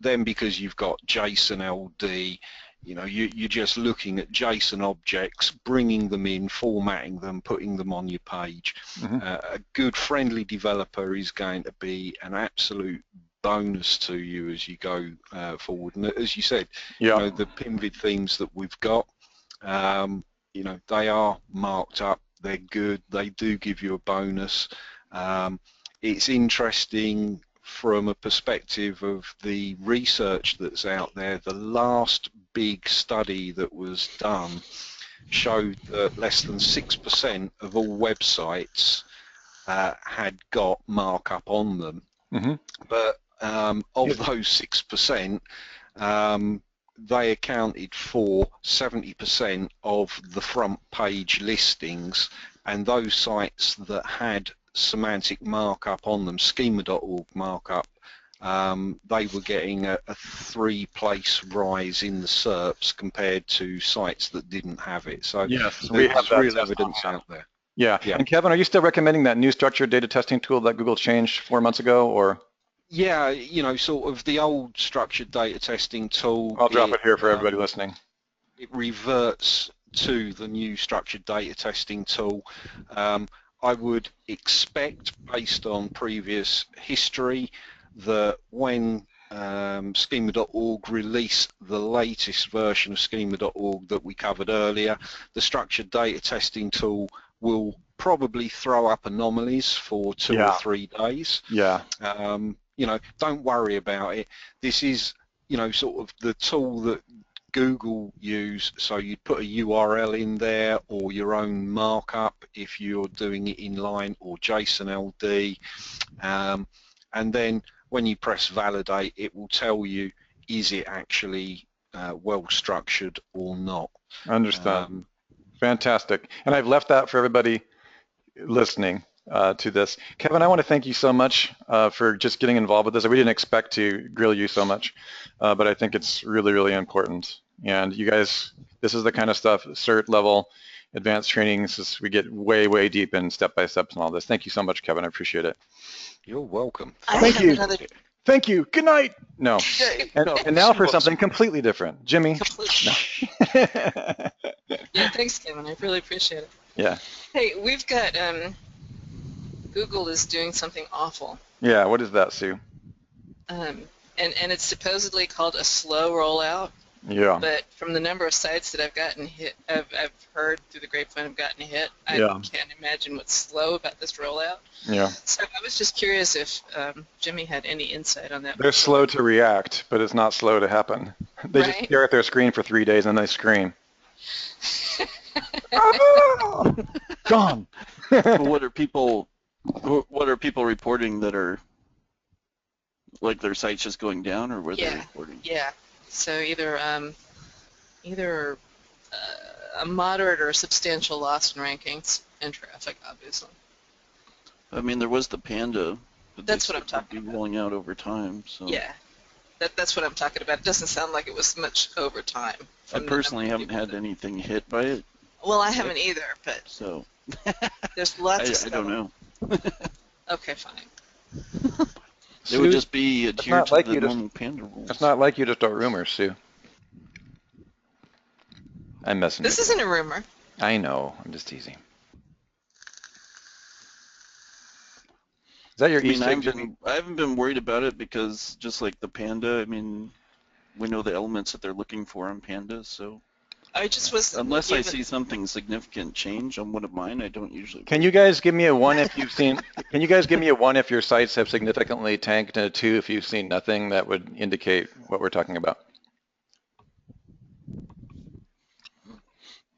Then because you've got JSON LD, you know, you're just looking at JSON objects, bringing them in, formatting them, putting them on your page. A good friendly developer is going to be an absolute bonus to you as you go forward. And as you said, Yeah. you know, the Pinvid themes that we've got, you know, they are marked up, they're good, they do give you a bonus. It's interesting from a perspective of the research that's out there. The last big study that was done showed that less than 6% of all websites had got markup on them. But of those 6%, they accounted for 70% of the front page listings, and those sites that had semantic markup on them, schema.org markup, they were getting a 3-place rise in the SERPs compared to sites that didn't have it. So yes, we have there's that real evidence out there. Yeah. And Kevin, are you still recommending that new structured data testing tool that Google changed 4 months ago, or? Yeah, you know, sort of the old structured data testing tool. I'll drop it here for everybody listening. It reverts to the new structured data testing tool. I would expect, based on previous history, that when schema.org released the latest version of schema.org that we covered earlier, the structured data testing tool will probably throw up anomalies for 2 or 3 days. Yeah. You know, don't worry about it. This is, you know, sort of the tool that Google use, so you'd put a URL in there or your own markup if you're doing it inline, or JSON LD, and then when you press validate, it will tell you, is it actually well structured or not. Understand. Fantastic. And I've left that for everybody listening to this. Kevin, I want to thank you so much for just getting involved with this. We didn't expect to grill you so much, but I think it's really, really important. And you guys, this is the kind of stuff, cert level, advanced trainings, we get way, way deep in step-by-steps and all this. Thank you so much, Kevin. I appreciate it. You're welcome. Thank you. Thank you. Good night. No. And now for something completely different. Jimmy. Completely. No. Yeah, thanks, Kevin. I really appreciate it. Yeah. Hey, we've got, Google is doing something awful. Yeah, what is that, Sue? And it's supposedly called a slow rollout. Yeah. But from the number of sites that I've gotten hit, I've heard through the grapevine I've gotten hit, I can't imagine what's slow about this rollout. Yeah. So I was just curious if Jimmy had any insight on that. They're slow to react, but it's not slow to happen. They just stare at their screen for 3 days and they scream. Gone. Well, what are people reporting that are, like, their site's just going down, or what are they reporting? Yeah. So either a moderate or a substantial loss in rankings and traffic, obviously. I mean, there was the Panda. That's what I'm talking about. Rolling out over time. So. Yeah. That's what I'm talking about. It doesn't sound like it was much over time. I personally haven't had anything hit by it. Well, I haven't either, but so there's lots of stuff. I don't know. Okay, fine. It would just be adhered to the normal Panda rules. It's not like you to start rumors, Sue. I'm messing with you. This isn't a rumor. I know. I'm just teasing. Is that your Easter egg? I haven't been worried about it because just like the Panda, I mean, we know the elements that they're looking for on Panda, so. I just was. Unless I see something significant change on one of mine, I don't usually. Can you guys give me a 1 if you've seen? Can you guys give me a 1 if your sites have significantly tanked, and a 2 if you've seen nothing that would indicate what we're talking about?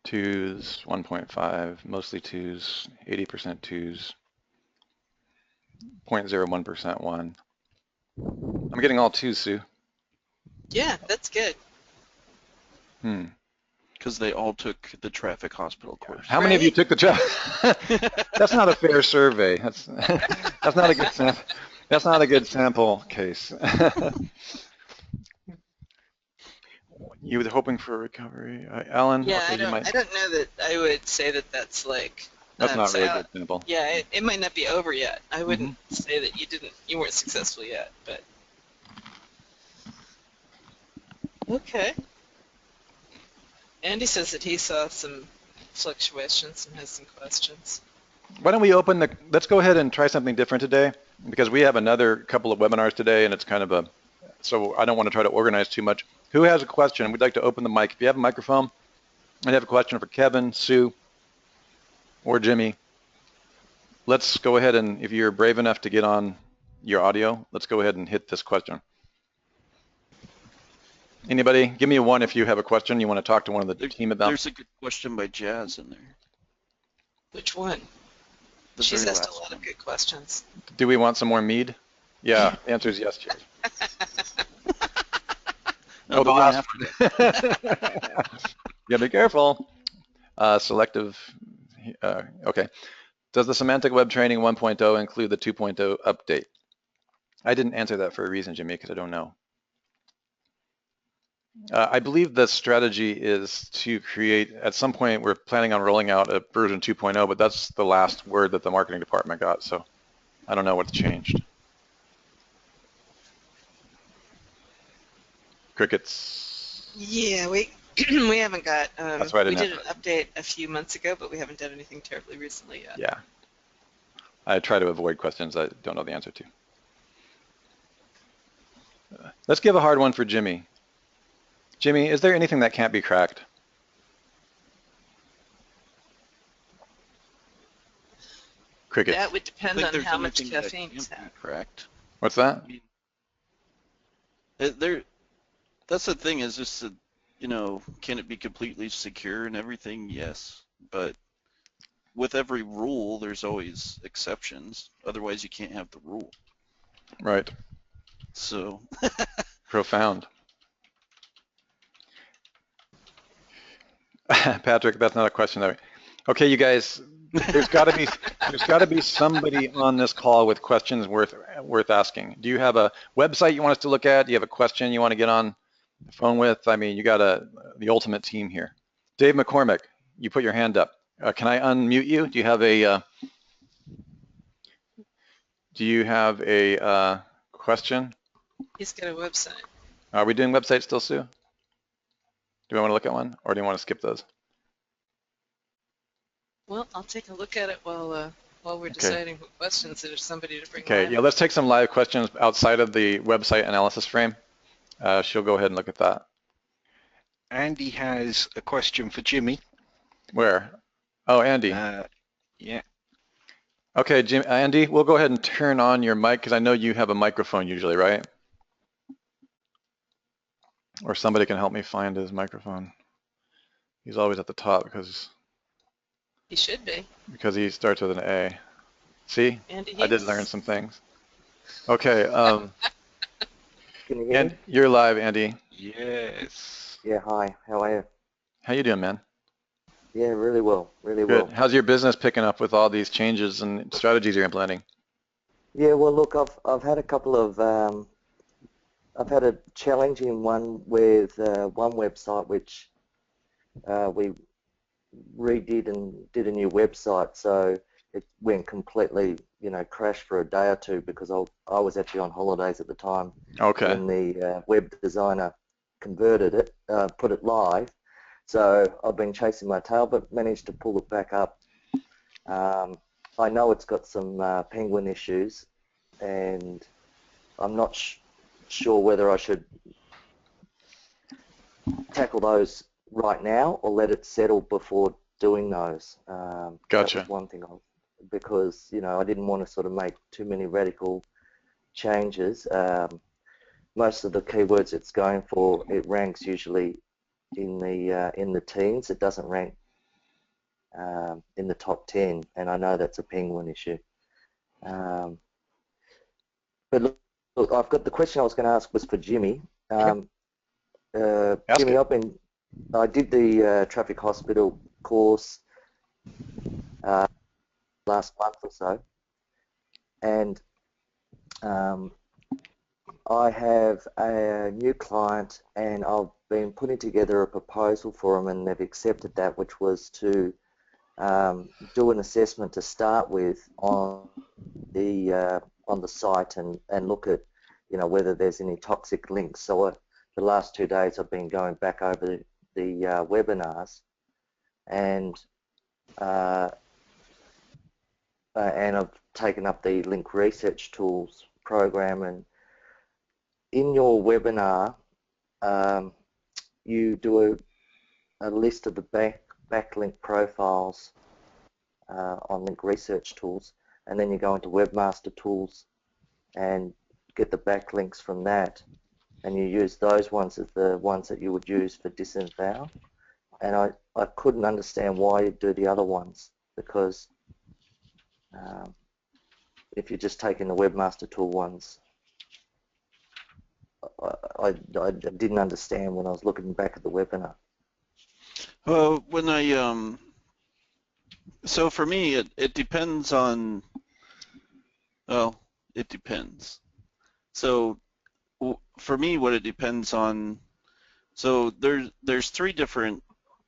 2s, 1.5, mostly 2s, 80% 2s. 0.01% one. I'm getting all twos, Sue. Yeah, that's good. Because they all took the traffic hospital course. How many of you Right? took the That's not a fair survey. That's not a good sample. That's not a good sample case. You were hoping for recovery, Alan. Yeah, Okay, you might. I don't know that I would say that that's like, That's not so really a good sample. yeah, it might not be over yet. I wouldn't Mm-hmm. say that you weren't successful yet, but okay. Andy says that he saw some fluctuations and has some questions. Why don't we open the? Let's go ahead and try something different today, because we have another couple of webinars today, and it's kind of a. So I don't want to try to organize too much. Who has a question? We'd like to open the mic. If you have a microphone and have a question for Kevin, Sue, or Jimmy, let's go ahead and, if you're brave enough to get on your audio, let's go ahead and hit this question. Anybody? Give me a one if you have a question you want to talk to one of the team about. There's a good question by Jazz in there. Which one? The She's very asked a last lot one. of good questions. Do we want some more mead? Yeah, the answer is yes, Cheers. No, the one last after one. Yeah, be careful. Selective. Okay. Does the Semantic Web Training 1.0 include the 2.0 update? I didn't answer that for a reason, Jimmy, because I don't know. I believe the strategy is to create, at some point, we're planning on rolling out a version 2.0, but that's the last word that the marketing department got, so I don't know what's changed. Crickets. Yeah, we haven't got. That's why I we didn't did an have update a few months ago, but we haven't done anything terribly recently yet. Yeah. I try to avoid questions I don't know the answer to. Let's give a hard one for Jimmy. Jimmy, is there anything that can't be cracked? Crickets. That would I depend think on there's how much anything that caffeine he's can't had. be correct. What's that? I mean, that's the thing is just that, can it be completely secure and everything? Yes. But with every rule, there's always exceptions. Otherwise, you can't have the rule. Right. So. Profound. Patrick, that's not a question. Okay, you guys, there's got to be somebody on this call with questions worth asking. Do you have a website you want us to look at? Do you have a question you want to get on the phone with? I mean, you got the ultimate team here. Dave McCormick, you put your hand up. Can I unmute you? Do you have a question? He's got a website. Are we doing websites still, Sue? Do we want to look at one, or do you want to skip those? Well, I'll take a look at it while we're deciding what questions there's somebody to bring. Okay, yeah, let's take some live questions outside of the website analysis frame. She'll go ahead and look at that. Andy has a question for Jimmy. Where? Oh, Andy. Yeah. Okay, Andy, we'll go ahead and turn on your mic because I know you have a microphone usually, right? Or somebody can help me find his microphone. He's always at the top because he should be. Because he starts with an A. See? Andy, I did learn some things. Okay. Can you hear me? You're live, Andy. Yes. Yeah, hi. How are you? How you doing, man? Yeah, really well, really Good. well. How's your business picking up with all these changes and strategies you're implementing? Yeah, well, look, I've had a couple of I've had a challenging one with one website which we redid and did a new website, so it went completely, crashed for a day or two because I was actually on holidays at the time. Okay. When the web designer converted it, put it live. So I've been chasing my tail, but managed to pull it back up. I know it's got some penguin issues, and I'm not sure whether I should tackle those right now or let it settle before doing those. Gotcha. That was one thing, because I didn't want to sort of make too many radical changes. Most of the keywords it's going for, it ranks usually in the teens. It doesn't rank in the top 10, and I know that's a penguin issue. But look, I've got the question I was going to ask was for Jimmy. Ask Jimmy, it. I did the traffic hospital course last month or so, and I have a new client, and I've been putting together a proposal for them, and they've accepted that, which was to do an assessment to start with on the site and look at, you know, whether there's any toxic links. So the last 2 days I've been going back over the webinars, and I've taken up the link research tools program. And in your webinar, you do a list of the backlink profiles on link research tools, and then you go into webmaster tools and get the backlinks from that, and you use those ones as the ones that you would use for disavow. And I couldn't understand why you do the other ones, because if you're just taking the webmaster tool ones, I didn't understand when I was looking back at the webinar. Well, when so for me, it depends on, well, it depends. So for me, what it depends on, so there's 3 different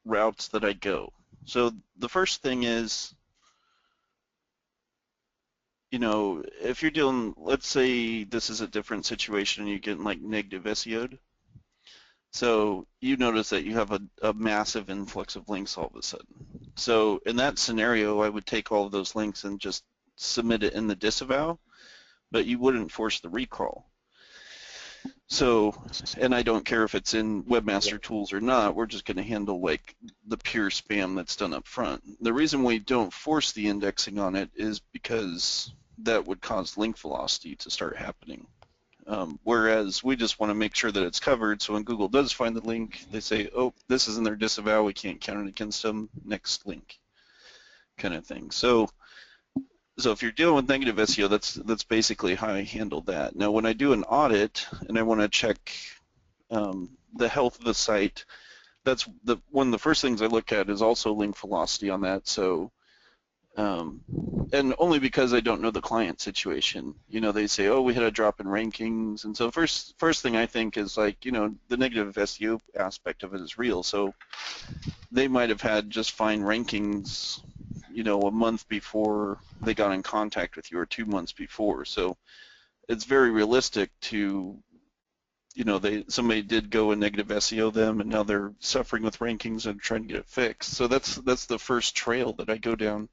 routes that I go. So the first thing is, you know, if you're dealing, let's say this is a different situation and you're getting like negative SEO'd. So you notice that you have a massive influx of links all of a sudden. So in that scenario, I would take all of those links and just submit it in the disavow, but you wouldn't force the recrawl. So, and I don't care if it's in Webmaster Tools or not, we're just going to handle like the pure spam that's done up front. The reason we don't force the indexing on it is because that would cause link velocity to start happening. Whereas we just want to make sure that it's covered, so when Google does find the link, they say, oh, this is in their disavow, we can't count it against them, next link, kind of thing. So if you're dealing with negative SEO, that's basically how I handle that. Now, when I do an audit and I want to check the health of the site, that's one of the first things I look at is also link velocity on that. So, and only because I don't know the client situation. You know, they say, oh, we had a drop in rankings, and so first thing I think is like, you know, the negative SEO aspect of it is real. So they might have had just fine rankings, you know, a month before they got in contact with you, or 2 months before. So it's very realistic to, you know, somebody did go and negative SEO them, and now they're suffering with rankings and trying to get it fixed. So that's the first trail that I go down.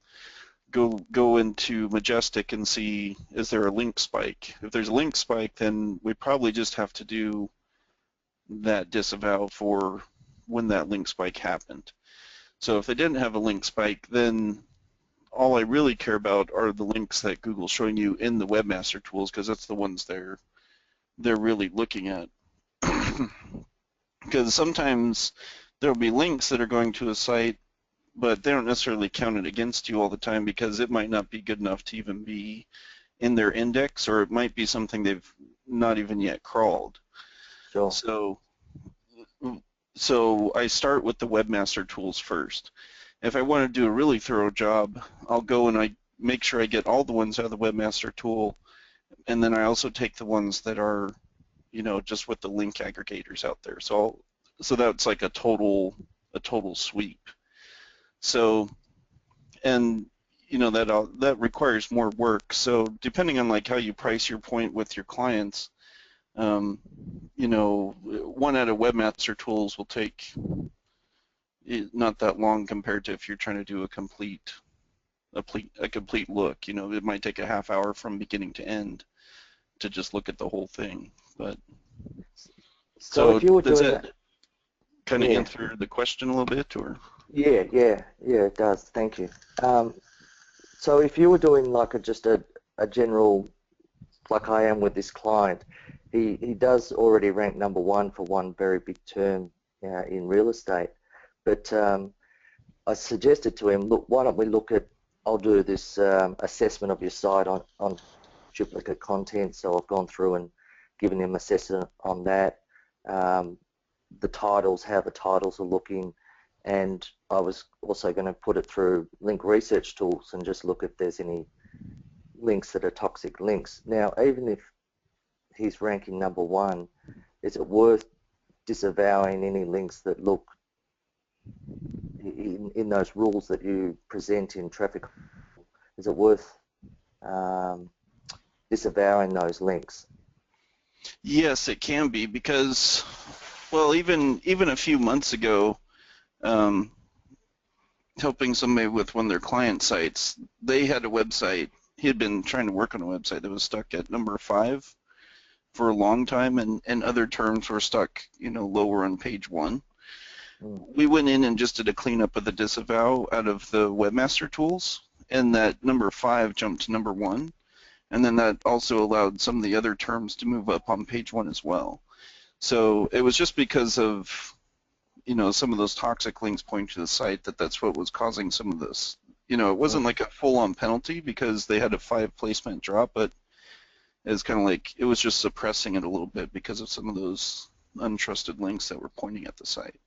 Go into Majestic and see, is there a link spike? If there's a link spike, then we probably just have to do that disavow for when that link spike happened. So if they didn't have a link spike, then all I really care about are the links that Google's showing you in the Webmaster Tools, because that's the ones they're really looking at. Because sometimes there will be links that are going to a site, but they don't necessarily count it against you all the time, because it might not be good enough to even be in their index, or it might be something they've not even yet crawled. Sure. So I start with the Webmaster Tools first. If I want to do a really thorough job, I'll go and I make sure I get all the ones out of the Webmaster Tool, and then I also take the ones that are, you know, just with the link aggregators out there. So that's like a total sweep. So, and you know, that requires more work. So depending on like how you price your point with your clients, you know, one out of Webmaster Tools will take not that long compared to if you're trying to do a complete look. You know, it might take a half hour from beginning to end to just look at the whole thing. But so if you were does doing that kind of answer the question a little bit, or? Yeah, it does. Thank you. So if you were doing like just a general, like I am with this client, he does already rank #1 for one very big term in real estate. But I suggested to him, look, why don't we look at, I'll do this assessment of your site on duplicate content, so I've gone through and given them assessment on that. The titles, how the titles are looking, and I was also going to put it through link research tools and just look if there's any links that are toxic links. Now, even if he's ranking number 1, is it worth disavowing any links that look in those rules that you present in traffic? Is it worth disavowing those links? Yes, it can be, because, well, even a few months ago, helping somebody with one of their client sites, they had a website. He had been trying to work on a website that was stuck at number 5 for a long time, and other terms were stuck, lower on page 1. We went in and just did a cleanup of the disavow out of the webmaster tools, and that number 5 jumped to number 1. And then that also allowed some of the other terms to move up on page 1 as well. So it was just because of, some of those toxic links pointing to the site that's what was causing some of this. It wasn't like a full-on penalty because they had a 5 placement drop, but it was kind of like it was just suppressing it a little bit because of some of those untrusted links that were pointing at the site.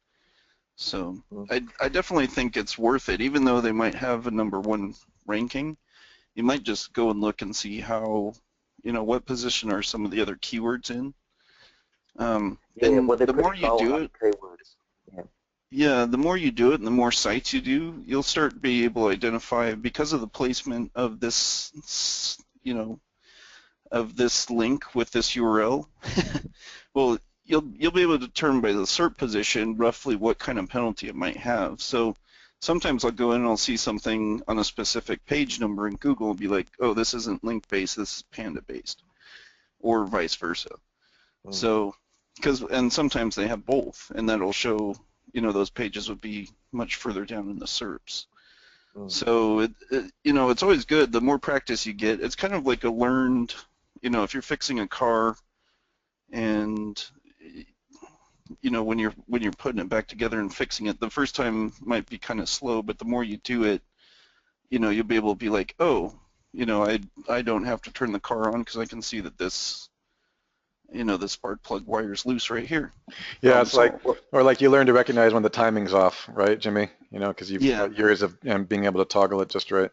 So I definitely think it's worth it, even though they might have a number 1 ranking. You might just go and look and see how, what position are some of the other keywords in. And the more you do it, the more you do it and the more sites you do, you'll start being able to identify, because of the placement of this, of this link with this URL, well, you'll be able to determine by the SERP position roughly what kind of penalty it might have. So sometimes I'll go in and I'll see something on a specific page number in Google and be like, oh, this isn't link-based, this is panda-based, or vice versa. So, and sometimes they have both, and that'll show, those pages would be much further down in the SERPs. So, it's always good. The more practice you get, it's kind of like a learned, if you're fixing a car and when you're putting it back together and fixing it, the first time might be kind of slow, but the more you do it, you'll be able to be like, oh, I don't have to turn the car on because I can see that this, the spark plug wire is loose right here. Yeah, it's like, or like you learn to recognize when the timing's off, right, Jimmy? Because you've got years of being able to toggle it just right.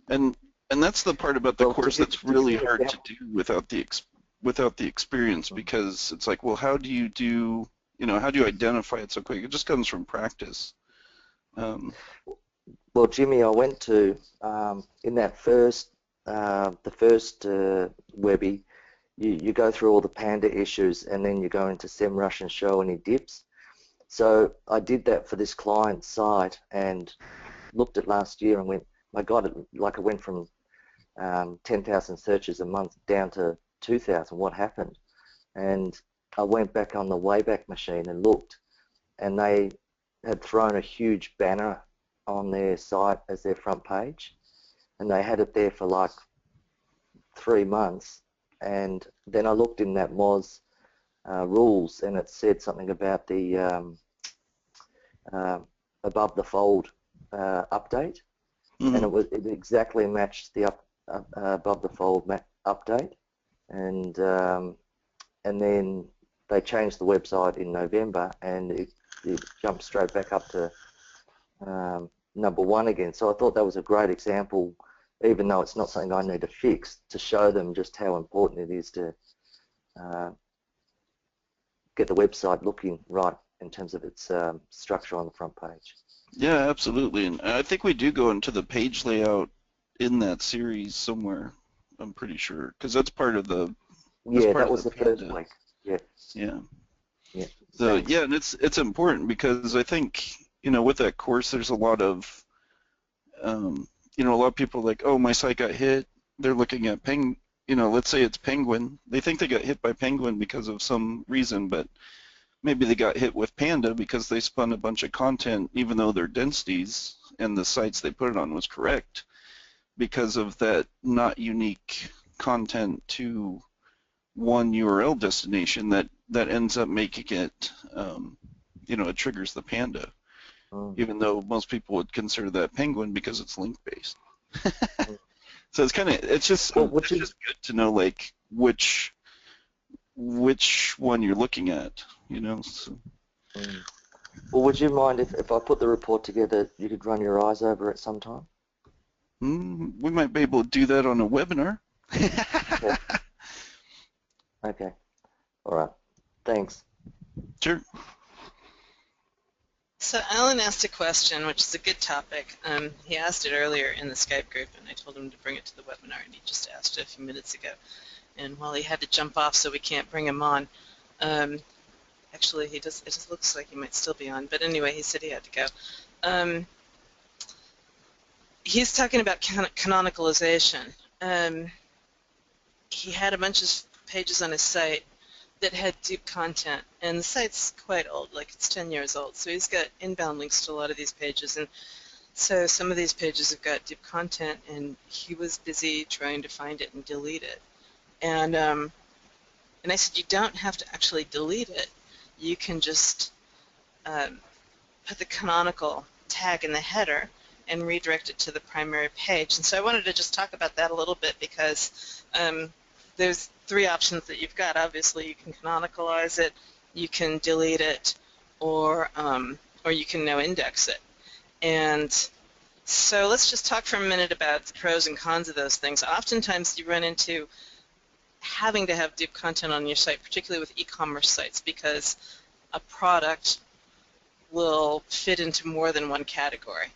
And that's the part about the course that's really hard to do without the experience, because it's like, well, how do you do? How do you identify it so quick? It just comes from practice. Well, Jimmy, I went to, in that the first Webby, you go through all the Panda issues and then you go into SEMrush and show any dips. So I did that for this client site and looked at last year and went, my God, it went from 10,000 searches a month down to 2,000. What happened? And I went back on the Wayback Machine and looked, and they had thrown a huge banner on their site as their front page, and they had it there for like 3 months. And then I looked in that Moz rules, and it said something about the above the fold update, and it exactly matched the above the fold update, and then they changed the website in November, and it jumped straight back up to number 1 again. So I thought that was a great example, even though it's not something I need to fix, to show them just how important it is to get the website looking right in terms of its structure on the front page. Yeah, absolutely. And I think we do go into the page layout in that series somewhere, I'm pretty sure, because that's part of the that was the first week. Yeah. So and it's important, because I think with that course there's a lot of a lot of people are like, oh, my site got hit. They're looking at let's say it's Penguin. They think they got hit by Penguin because of some reason, but maybe they got hit with Panda because they spun a bunch of content even though their densities and the sites they put it on was correct, because of that not unique content to one URL destination that ends up making it, it triggers the Panda, even though most people would consider that Penguin because it's link-based. So it's just Well, would you, good to know like which one you're looking at, you know. So, mm. Well, would you mind if I put the report together, you could run your eyes over it sometime? we might be able to do that on a webinar. Okay. Okay. All right. Thanks. Sure. So Alan asked a question, which is a good topic. He asked it earlier in the Skype group, and I told him to bring it to the webinar, and he just asked it a few minutes ago. And while he had to jump off, so we can't bring him on, actually, it just looks like he might still be on. But anyway, he said he had to go. He's talking about canonicalization. He had a bunch of pages on his site that had dupe content, and the site's quite old, like it's 10 years old, so he's got inbound links to a lot of these pages, and so some of these pages have got dupe content, and he was busy trying to find it and delete it. And I said, you don't have to actually delete it. You can just put the canonical tag in the header and redirect it to the primary page. And so I wanted to just talk about that a little bit because there's three options that you've got. Obviously, you can canonicalize it, you can delete it, or you can no index it. And so let's just talk for a minute about the pros and cons of those things. Oftentimes you run into having to have dupe content on your site, particularly with e-commerce sites, because a product will fit into more than one category.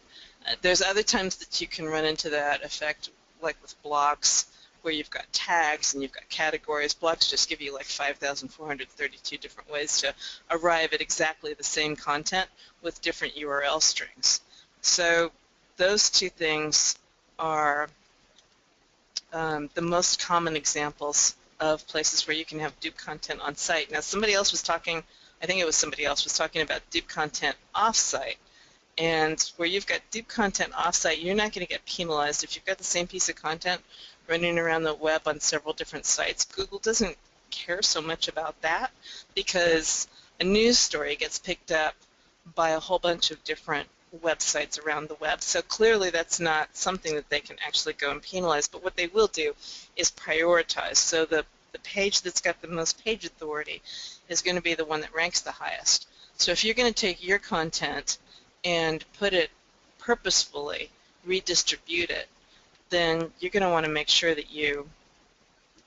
There's other times that you can run into that effect, like with blogs, where you've got tags and you've got categories. Blogs just give you like 5,432 different ways to arrive at exactly the same content with different URL strings. So those two things are the most common examples of places where you can have dupe content on site. Now somebody else was talking, I think it was somebody else was talking about dupe content off-site. And where you've got dupe content off-site, you're not going to get penalized if you've got the same piece of content running around the web on several different sites. Google doesn't care so much about that because a news story gets picked up by a whole bunch of different websites around the web. So clearly that's not something that they can actually go and penalize, but what they will do is prioritize. So the page that's got the most page authority is going to be the one that ranks the highest. So if you're going to take your content and put it purposefully, redistribute it, then you're going to want to make sure that you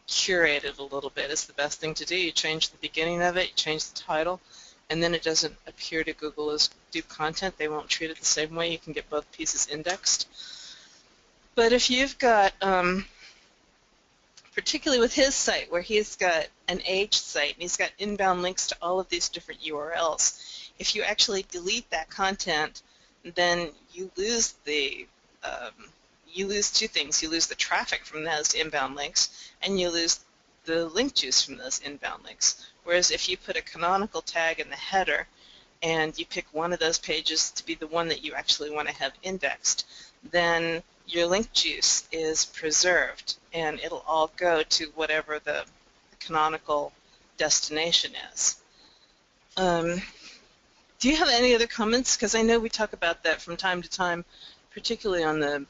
curate it a little bit. It's the best thing to do. You change the beginning of it, you change the title, and then it doesn't appear to Google as dupe content. They won't treat it the same way. You can get both pieces indexed. But if you've got, particularly with his site, where he's got an age site and he's got inbound links to all of these different URLs, if you actually delete that content, then you lose two things. You lose the traffic from those inbound links, and you lose the link juice from those inbound links. Whereas if you put a canonical tag in the header and you pick one of those pages to be the one that you actually want to have indexed, then your link juice is preserved, and it'll all go to whatever the canonical destination is. Do you have any other comments? Because I know we talk about that from time to time, particularly on the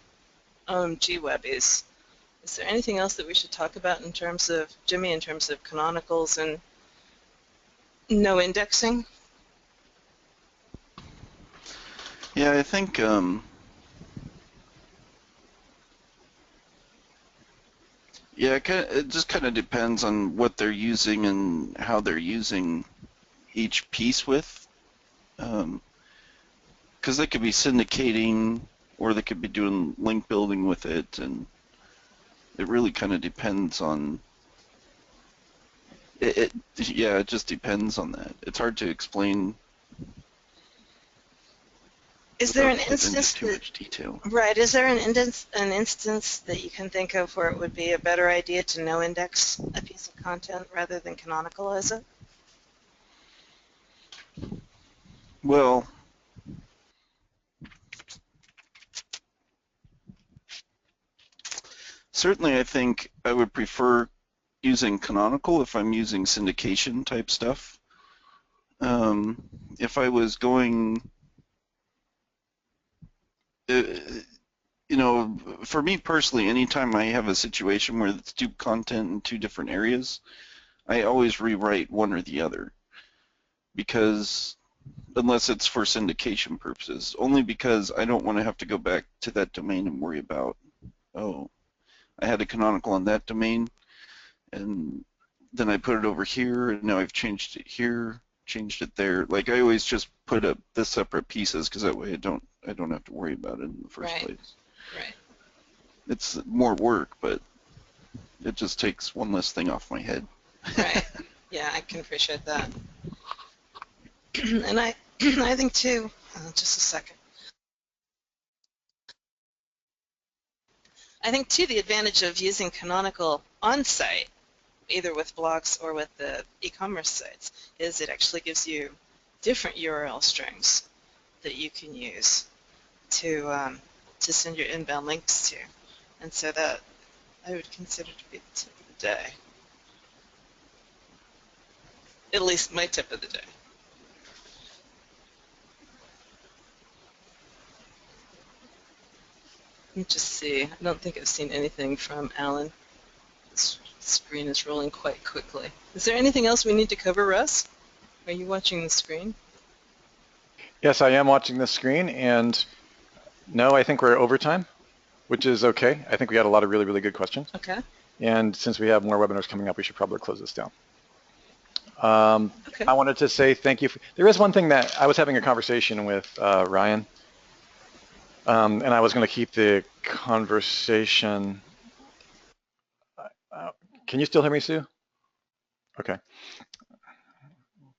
OMG Webbies. Is there anything else that we should talk about in terms of, Jimmy, in terms of canonicals and no indexing? Yeah, I think yeah, it just kind of depends on what they're using and how they're using each piece with. Because they could be syndicating or they could be doing link building with it, and it really kind of depends on it. Yeah, it just depends on that. It's hard to explain. Is there an without getting into instance too much detail? Right, is there an instance that you can think of where it would be a better idea to no index a piece of content rather than canonicalize it? Well, certainly I think I would prefer using canonical if I'm using syndication type stuff. If I was going, if you know, for me personally, anytime I have a situation where it's two content in two different areas, I always rewrite one or the other, because unless it's for syndication purposes, only because I don't want to have to go back to that domain and worry about, oh, I had a canonical on that domain, and then I put it over here, and now I've changed it here, changed it there. Like, I always just put up the separate pieces, because that way I don't have to worry about it in the first Right. place. Right. It's more work, but it just takes one less thing off my head. Right. Yeah, I can appreciate that. And I think too, just a second. I think too the advantage of using canonical on-site, either with blogs or with the e-commerce sites, is it actually gives you different URL strings that you can use to send your inbound links to, and so that I would consider to be the tip of the day. At least my tip of the day. Let me just see. I don't think I've seen anything from Alan. This screen is rolling quite quickly. Is there anything else we need to cover, Russ? Are you watching the screen? Yes, I am watching the screen, and no, I think we're over time, which is okay. I think we had a lot of really, really good questions. Okay. And since we have more webinars coming up, we should probably close this down. Okay. I wanted to say thank you. There is one thing that I was having a conversation with Ryan, and I was going to keep the conversation. Can you still hear me, Sue? Okay.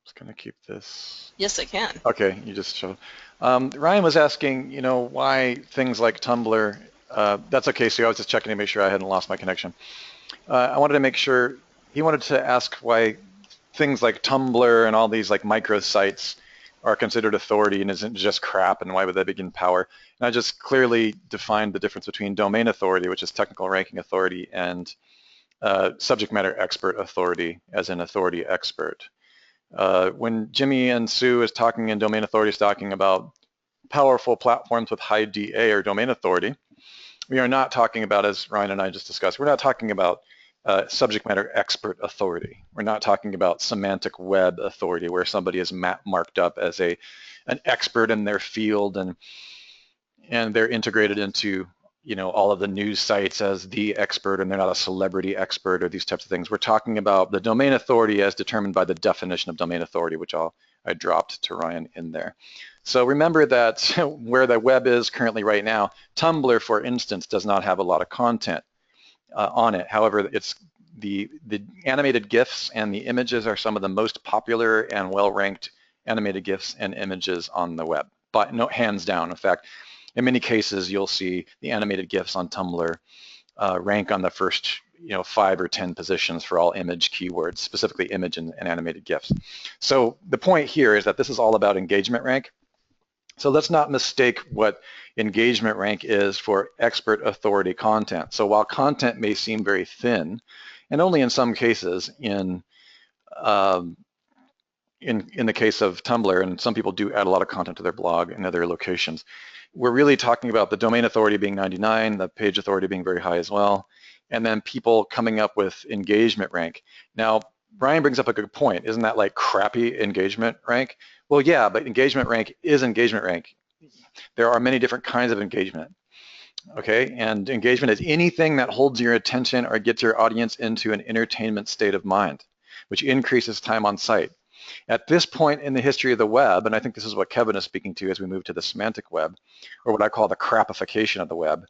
Just going to keep this. Yes, I can. Okay, you just showed. Ryan was asking, why things like Tumblr. That's okay, Sue. I was just checking to make sure I hadn't lost my connection. I wanted to make sure. He wanted to ask why things like Tumblr and all these like microsites are considered authority and isn't just crap, and why would they begin power? And I just clearly defined the difference between domain authority, which is technical ranking authority, and subject matter expert authority, as an authority expert. When Jimmy and Sue is talking in domain authority, is talking about powerful platforms with high DA or domain authority, we are not talking about, as Ryan and I just discussed, we're not talking about subject matter expert authority. We're not talking about semantic web authority, where somebody is marked up as an expert in their field, and they're integrated into all of the news sites as the expert, and they're not a celebrity expert or these types of things. We're talking about the domain authority as determined by the definition of domain authority, which I dropped to Ryan in there. So remember that where the web is currently right now, Tumblr, for instance, does not have a lot of content on it. However, it's the animated GIFs and the images are some of the most popular and well-ranked animated GIFs and images on the web, but no, hands down. In fact, in many cases, you'll see the animated GIFs on Tumblr rank on the first 5 or 10 positions for all image keywords, specifically image and animated GIFs. So the point here is that this is all about engagement rank. So let's not mistake what engagement rank is for expert authority content. So while content may seem very thin, and only in some cases in the case of Tumblr, and some people do add a lot of content to their blog and other locations, we're really talking about the domain authority being 99, the page authority being very high as well, and then people coming up with engagement rank. Now, Brian brings up a good point. Isn't that like crappy engagement rank? Well, yeah, but engagement rank is engagement rank. There are many different kinds of engagement, okay? And engagement is anything that holds your attention or gets your audience into an entertainment state of mind, which increases time on site. At this point in the history of the web, and I think this is what Kevin is speaking to as we move to the semantic web, or what I call the crapification of the web,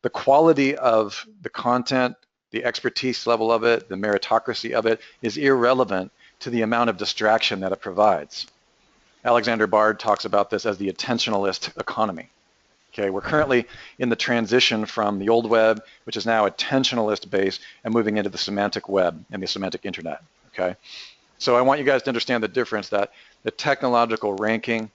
the quality of the content, the expertise level of it, the meritocracy of it is irrelevant to the amount of distraction that it provides. Alexander Bard talks about this as the attentionalist economy. Okay, we're currently in the transition from the old web, which is now attentionalist based, and moving into the semantic web and the semantic internet. Okay. So I want you guys to understand the difference, that the technological ranking,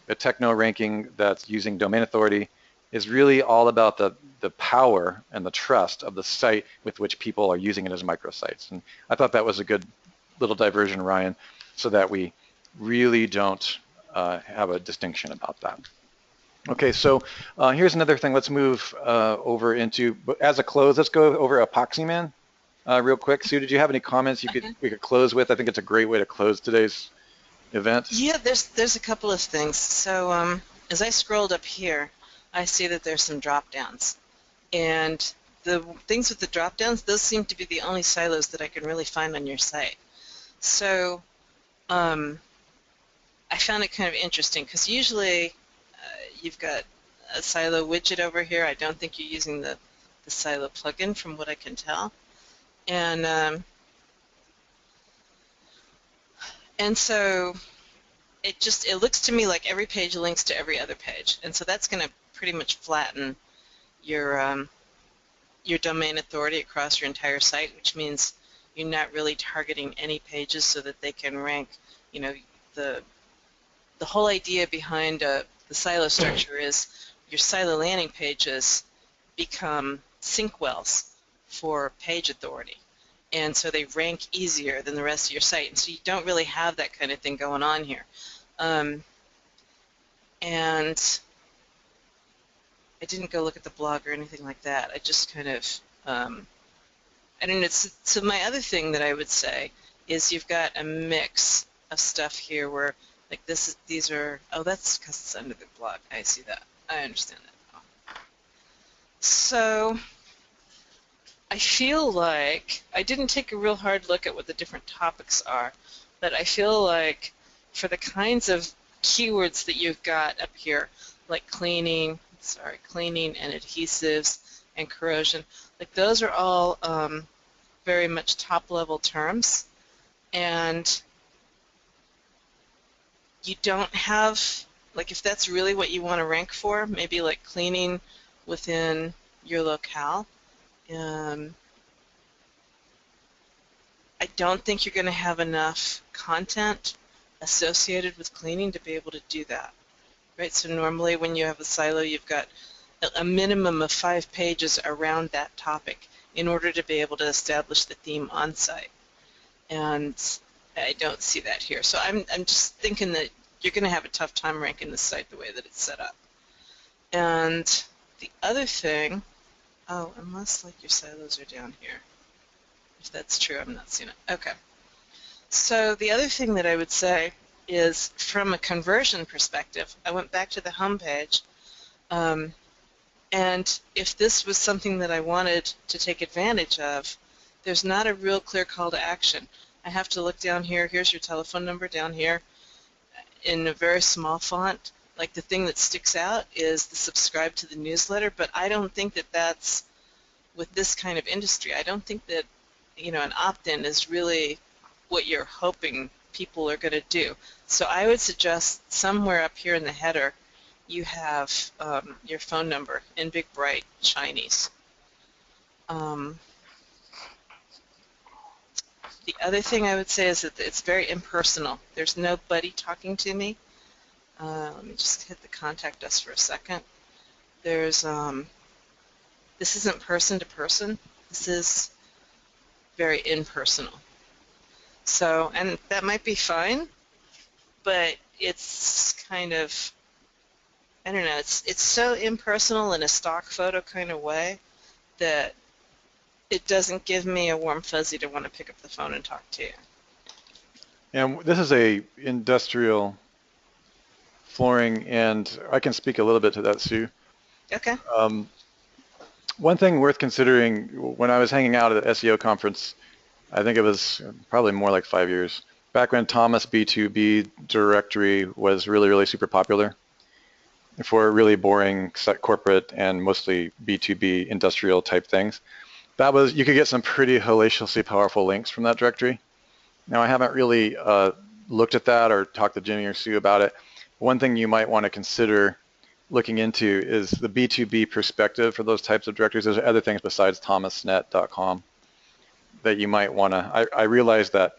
the techno ranking that's using domain authority is really all about the power and the trust of the site with which people are using it as microsites. And I thought that was a good little diversion, Ryan, so that we really don't have a distinction about that. Okay, so here's another thing. Let's move over into, as a close, let's go over Epoxy Man real quick. Sue, did you have any comments we could close with? I think it's a great way to close today's event. Yeah, there's a couple of things. So as I scrolled up here, I see that there's some drop downs, and the things with the drop downs, those seem to be the only silos that I can really find on your site. So I found it kind of interesting because usually you've got a silo widget over here. I don't think you're using the silo plugin from what I can tell. And so it looks to me like every page links to every other page, and so that's going to pretty much flatten your domain authority across your entire site, which means you're not really targeting any pages so that they can rank. You know, the whole idea behind the silo structure is your silo landing pages become sync wells for page authority. And so they rank easier than the rest of your site. And so you don't really have that kind of thing going on here. And I didn't go look at the blog or anything like that. I just kind of, I don't know. So my other thing that I would say is you've got a mix of stuff here where, like these are, oh, that's because it's under the blog. I see that. I understand that. So I feel like I didn't take a real hard look at what the different topics are, but I feel like for the kinds of keywords that you've got up here, like cleaning and adhesives and corrosion, like those are all very much top-level terms, and you don't have, like if that's really what you want to rank for, maybe like cleaning within your locale, I don't think you're going to have enough content associated with cleaning to be able to do that, right? So normally when you have a silo, you've got a minimum of 5 pages around that topic in order to be able to establish the theme on site. And I don't see that here. So I'm just thinking that you're going to have a tough time ranking the site the way that it's set up. And the other thing, oh, unless like your silos are down here. If that's true, I'm not seeing it. Okay. So the other thing that I would say is from a conversion perspective, I went back to the home page, and if this was something that I wanted to take advantage of, there's not a real clear call to action. I have to look down here. Here's your telephone number down here in a very small font. Like the thing that sticks out is the subscribe to the newsletter, but I don't think that that's with this kind of industry. I don't think that, you know, an opt-in is really what you're hoping people are going to do. So I would suggest somewhere up here in the header you have your phone number in big bright Chinese. The other thing I would say is that it's very impersonal. There's nobody talking to me. Let me just hit the contact us for a second. There's this isn't person to person. This is very impersonal. So, and that might be fine, but it's kind of, I don't know, it's so impersonal in a stock photo kind of way that it doesn't give me a warm fuzzy to want to pick up the phone and talk to you. And this is a industrial flooring, and I can speak a little bit to that, Sue. Okay. One thing worth considering, when I was hanging out at the SEO conference, I think it was probably more like 5 years, back when Thomas B2B directory was really, really super popular for really boring corporate and mostly B2B industrial type things. That was, you could get some pretty hellaciously powerful links from that directory. Now I haven't really looked at that or talked to Jimmy or Sue about it. One thing you might want to consider looking into is the B2B perspective for those types of directories. There's other things besides thomasnet.com that you might want to, I realize that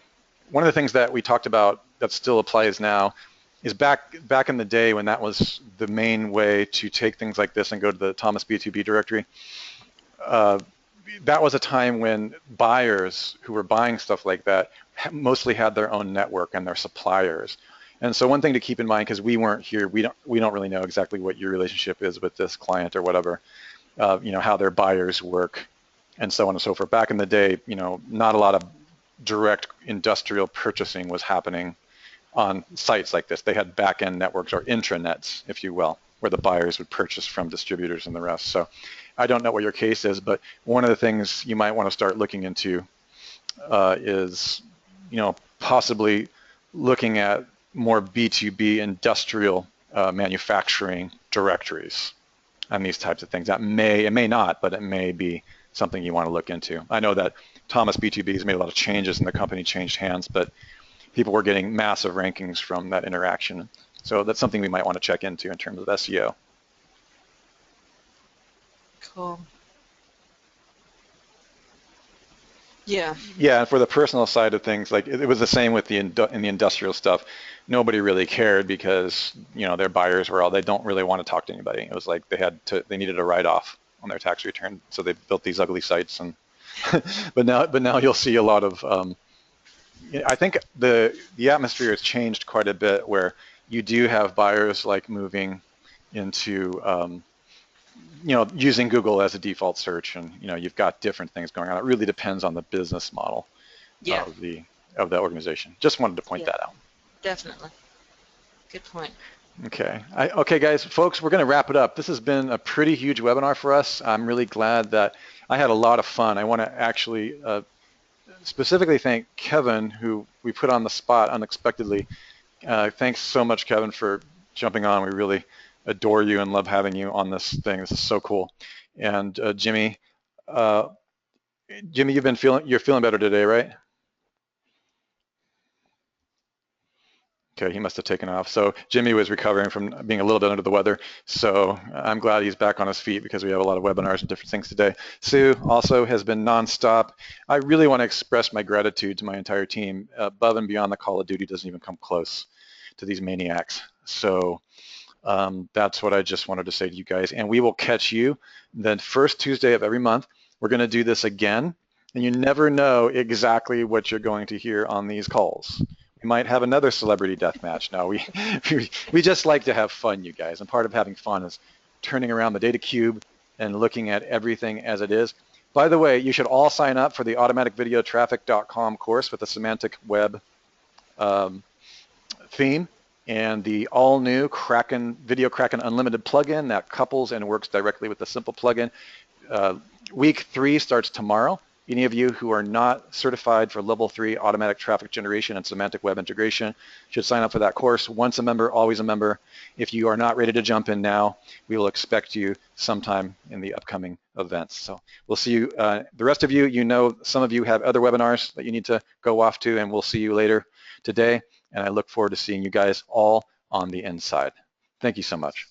one of the things that we talked about that still applies now is back in the day when that was the main way to take things like this and go to the Thomas B2B directory. That was a time when buyers who were buying stuff like that mostly had their own network and their suppliers. And so one thing to keep in mind, because we weren't here, we don't really know exactly what your relationship is with this client or whatever, how their buyers work and so on and so forth. Back in the day, not a lot of direct industrial purchasing was happening on sites like this. They had back-end networks, or intranets, if you will, where the buyers would purchase from distributors and the rest. So I don't know what your case is, but one of the things you might want to start looking into is, possibly looking at more B2B industrial manufacturing directories and these types of things. It may not, but it may be something you want to look into. I know that Thomas B2B has made a lot of changes and the company changed hands, but people were getting massive rankings from that interaction. So that's something we might want to check into in terms of SEO. Cool. Yeah. Yeah, and for the personal side of things, like it was the same with in the industrial stuff. Nobody really cared because their buyers they don't really want to talk to anybody. It was like they needed a write-off on their tax return, so they built these ugly sites. And but now you'll see a lot of. I think the atmosphere has changed quite a bit, where you do have buyers like moving into using Google as a default search, and you've got different things going on. It really depends on the business model of the organization. Just wanted to point that out. Definitely. Good point. Okay, guys, folks, we're going to wrap it up. This has been a pretty huge webinar for us. I'm really glad that I had a lot of fun. I want to actually specifically thank Kevin, who we put on the spot unexpectedly. Thanks so much, Kevin, for jumping on. We really adore you and love having you on this thing. This is so cool. And Jimmy, you're feeling better today, right? Okay, he must have taken off. So Jimmy was recovering from being a little bit under the weather. So I'm glad he's back on his feet because we have a lot of webinars and different things today. Sue also has been nonstop. I really want to express my gratitude to my entire team. Above and beyond the Call of Duty doesn't even come close to these maniacs. So that's what I just wanted to say to you guys. And we will catch you the first Tuesday of every month. We're going to do this again. And you never know exactly what you're going to hear on these calls. We might have another celebrity death match. No, we just like to have fun, you guys. And part of having fun is turning around the data cube and looking at everything as it is. By the way, you should all sign up for the automaticvideotraffic.com course with the Semantic web theme and the all-new Video Kraken Unlimited plugin that couples and works directly with the simple plugin. Week 3 starts tomorrow. Any of you who are not certified for level 3 automatic traffic generation and semantic web integration should sign up for that course. Once a member, always a member. If you are not ready to jump in now, we will expect you sometime in the upcoming events. So we'll see you. The rest of you, some of you have other webinars that you need to go off to, and we'll see you later today. And I look forward to seeing you guys all on the inside. Thank you so much.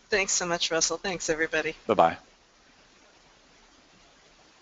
Thanks so much, Russell. Thanks, everybody. Bye-bye.